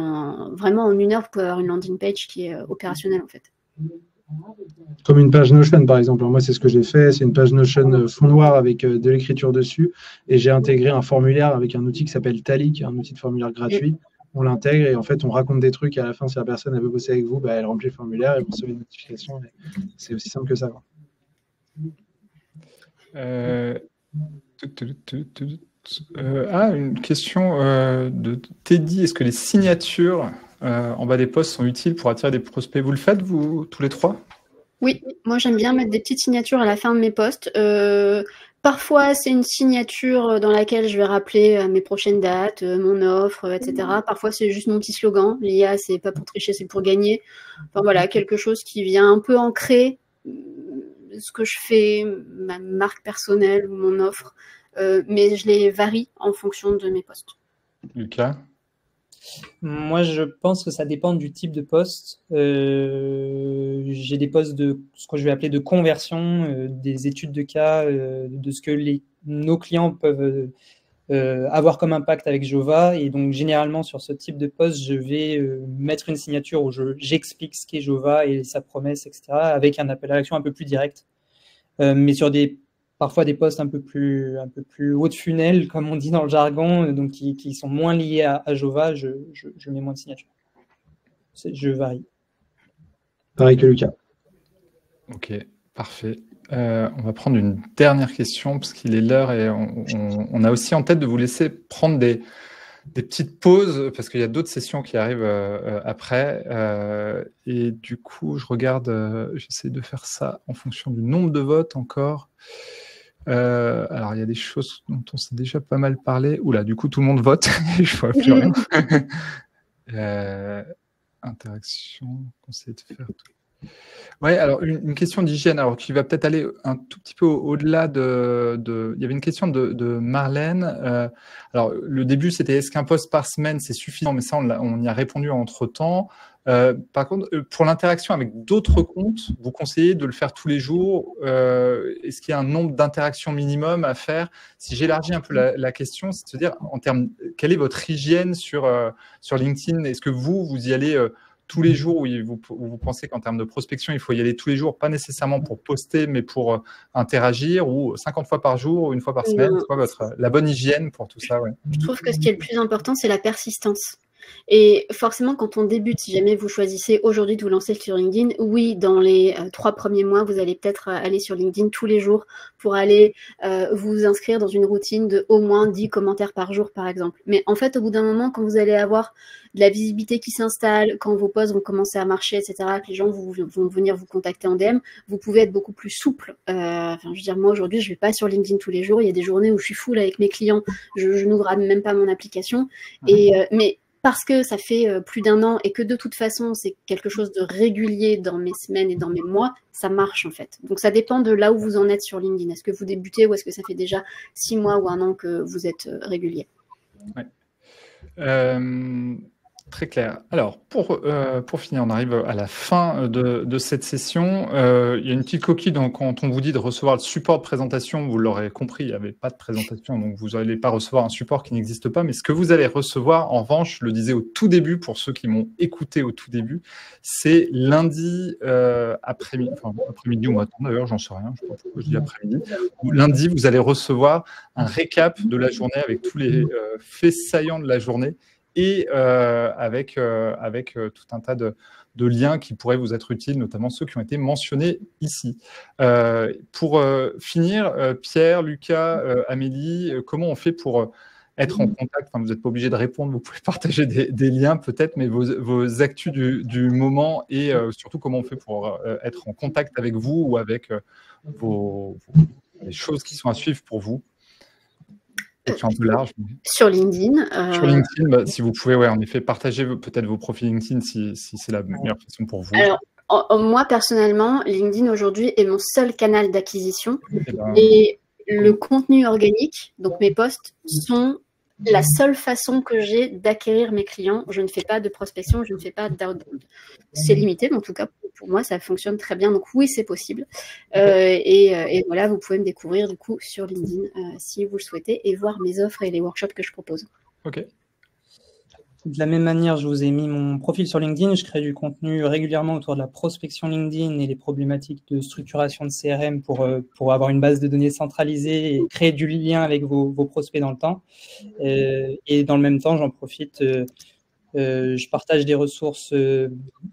vraiment, en 1 heure, vous pouvez avoir une landing page qui est opérationnelle, en fait. Comme une page Notion, par exemple. Alors, moi, c'est ce que j'ai fait. C'est une page Notion fond noir avec de l'écriture dessus. Et j'ai intégré un formulaire avec un outil qui s'appelle Tally, qui est un outil de formulaire gratuit. On l'intègre et en fait, on raconte des trucs. Et à la fin, si la personne elle veut bosser avec vous, bah, elle remplit le formulaire et vous recevez une notification. C'est aussi simple que ça, quoi. Une question de Teddy. Est-ce que les signatures en bas des posts sont utiles pour attirer des prospects? Vous le faites, vous, tous les trois? Oui, moi j'aime bien mettre des petites signatures à la fin de mes posts. Parfois, c'est une signature dans laquelle je vais rappeler mes prochaines dates, mon offre, etc. Parfois, c'est juste mon petit slogan. L'IA, c'est pas pour tricher, c'est pour gagner. Enfin voilà, quelque chose qui vient un peu ancrer ce que je fais, ma marque personnelle ou mon offre. Mais je les varie en fonction de mes posts. Lucas? Moi, je pense que ça dépend du type de poste. J'ai des postes de ce que je vais appeler de conversion, des études de cas, de ce que nos clients peuvent avoir comme impact avec Jova. Et donc, généralement, sur ce type de poste, je vais mettre une signature où j'explique ce qu'est Jova et sa promesse, etc., avec un appel à l'action un peu plus direct. Mais sur parfois des postes un peu plus haut de funnel, comme on dit dans le jargon, donc qui sont moins liés à Jova, je mets moins de signatures. Je varie. Pareil que Lucas. Ok, parfait. On va prendre une dernière question parce qu'il est l'heure et on a aussi en tête de vous laisser prendre des petites pauses parce qu'il y a d'autres sessions qui arrivent après. Et du coup, je regarde, j'essaie de faire ça en fonction du nombre de votes encore. Alors, il y a des choses dont on s'est déjà pas mal parlé. Oula, du coup, tout le monde vote. Je vois plus rien. Interaction, conseil de faire tout. Ouais, alors une question d'hygiène, alors qui va peut-être aller un tout petit peu au-delà de... Il y avait une question de Marlène. Alors, le début, c'était est-ce qu'un post par semaine, c'est suffisant? Mais ça, on y a répondu entre-temps. Par contre, pour l'interaction avec d'autres comptes, vous conseillez de le faire tous les jours. Est-ce qu'il y a un nombre d'interactions minimum à faire? Si j'élargis un peu la question, c'est de se dire, en termes, quelle est votre hygiène sur LinkedIn? Est-ce que vous y allez tous les jours où vous pensez qu'en termes de prospection, il faut y aller tous les jours, pas nécessairement pour poster, mais pour interagir, ou 50 fois par jour, ou une fois par semaine? C'est quoi la bonne hygiène pour tout ça? Ouais. Je trouve que ce qui est le plus important, c'est la persistance. Et forcément, quand on débute, si jamais vous choisissez aujourd'hui de vous lancer sur LinkedIn, oui, dans les 3 premiers mois, vous allez peut-être aller sur LinkedIn tous les jours pour aller vous inscrire dans une routine de au moins 10 commentaires par jour, par exemple. Mais en fait, au bout d'un moment, quand vous allez avoir de la visibilité qui s'installe, quand vos posts vont commencer à marcher, etc., que les gens vont venir vous contacter en DM, vous pouvez être beaucoup plus souple. Je veux dire, moi, aujourd'hui, je ne vais pas sur LinkedIn tous les jours. Il y a des journées où je suis full avec mes clients. Je n'ouvre même pas mon application. Mais parce que ça fait plus d'1 an et que de toute façon, c'est quelque chose de régulier dans mes semaines et dans mes mois, ça marche en fait. Donc, ça dépend de là où vous en êtes sur LinkedIn. Est-ce que vous débutez ou est-ce que ça fait déjà 6 mois ou 1 an que vous êtes régulier? Ouais. Très clair. Alors, pour finir, on arrive à la fin de cette session. Il y a une petite coquille, donc quand on vous dit de recevoir le support de présentation, vous l'aurez compris, il n'y avait pas de présentation, donc vous n'allez pas recevoir un support qui n'existe pas, mais ce que vous allez recevoir, en revanche, je le disais au tout début, pour ceux qui m'ont écouté au tout début, c'est lundi après-midi, enfin après-midi ou matin d'ailleurs, j'en sais rien, je ne sais pas pourquoi je dis après-midi. Lundi, vous allez recevoir un récap de la journée avec tous les faits saillants de la journée, et avec tout un tas de liens qui pourraient vous être utiles, notamment ceux qui ont été mentionnés ici. Pour finir, Pierre, Lucas, Amélie, comment on fait pour être en contact? Enfin, vous n'êtes pas obligé de répondre, vous pouvez partager des liens peut-être, mais vos actus du moment et surtout comment on fait pour être en contact avec vous ou avec les choses qui sont à suivre pour vous. C'est un peu large. Sur LinkedIn. Sur LinkedIn, si vous pouvez, en effet, partager peut-être vos profils LinkedIn si c'est la meilleure façon pour vous. Alors, moi, personnellement, LinkedIn aujourd'hui est mon seul canal d'acquisition. Et le contenu organique, donc mes posts, sont la seule façon que j'ai d'acquérir mes clients. Je ne fais pas de prospection, je ne fais pas d'outbound. C'est limité, mais en tout cas, pour moi, ça fonctionne très bien. Donc oui, c'est possible. Et voilà, vous pouvez me découvrir du coup sur LinkedIn si vous le souhaitez et voir mes offres et les workshops que je propose. Ok. De la même manière, je vous ai mis mon profil sur LinkedIn. Je crée du contenu régulièrement autour de la prospection LinkedIn et les problématiques de structuration de CRM pour avoir une base de données centralisée et créer du lien avec vos prospects dans le temps. Et dans le même temps, j'en profite. Je partage des ressources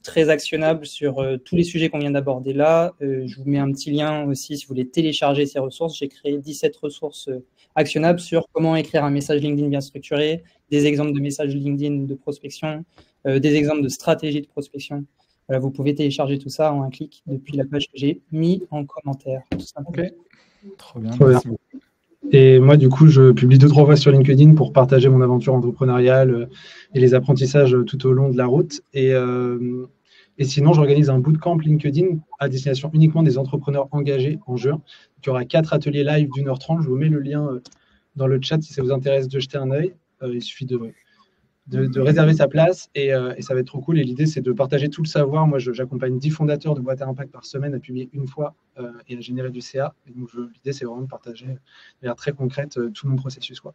très actionnables sur tous les sujets qu'on vient d'aborder là. Je vous mets un petit lien aussi si vous voulez télécharger ces ressources. J'ai créé 17 ressources actionnables sur comment écrire un message LinkedIn bien structuré, des exemples de messages LinkedIn de prospection, des exemples de stratégie de prospection. Voilà, vous pouvez télécharger tout ça en un clic depuis la page que j'ai mis en commentaire. Ok, trop bien. Trop bien. Et moi, du coup, je publie 2-3 fois sur LinkedIn pour partager mon aventure entrepreneuriale et les apprentissages tout au long de la route. Et sinon, j'organise un bootcamp LinkedIn à destination uniquement des entrepreneurs engagés en juin. Il y aura 4 ateliers live d'1h30. Je vous mets le lien dans le chat si ça vous intéresse de jeter un œil. Il suffit de réserver sa place et ça va être trop cool. Et l'idée, c'est de partager tout le savoir. Moi, j'accompagne 10 fondateurs de boîtes à impact par semaine à publier une fois et à générer du CA. Et donc, l'idée, c'est vraiment de partager de manière très concrète tout mon processus, quoi.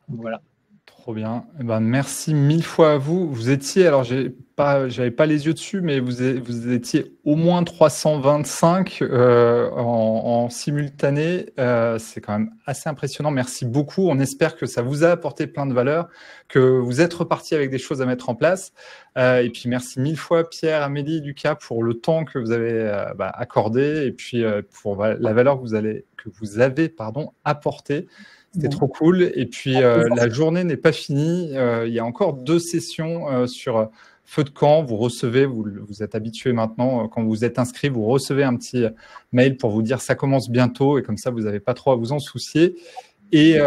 Donc, voilà. Trop bien. Eh ben, merci 1000 fois à vous. Vous étiez, alors j'avais pas les yeux dessus, mais vous étiez au moins 325 en simultané. C'est quand même assez impressionnant. Merci beaucoup. On espère que ça vous a apporté plein de valeur, que vous êtes repartis avec des choses à mettre en place. Et puis merci 1000 fois Pierre, Amélie, Lucas pour le temps que vous avez accordé et puis pour la valeur que vous avez apporté. C'était trop cool. Et puis, la journée n'est pas finie. Il y a encore 2 sessions sur Feu de camp. Vous recevez, vous êtes habitués maintenant, quand vous êtes inscrit, vous recevez un petit mail pour vous dire ça commence bientôt. Et comme ça, vous n'avez pas trop à vous en soucier. Et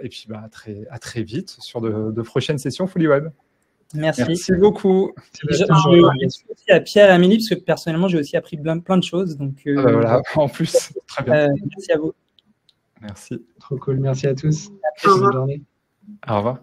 puis, à très vite sur de prochaines sessions Fully Web. Merci beaucoup. Je remercie aussi à Pierre et Amélie, parce que personnellement, j'ai aussi appris plein de choses. Donc, voilà, en plus, très bien. Merci à vous. Merci. Trop cool. Merci à tous. Au revoir. Bonne journée. Au revoir.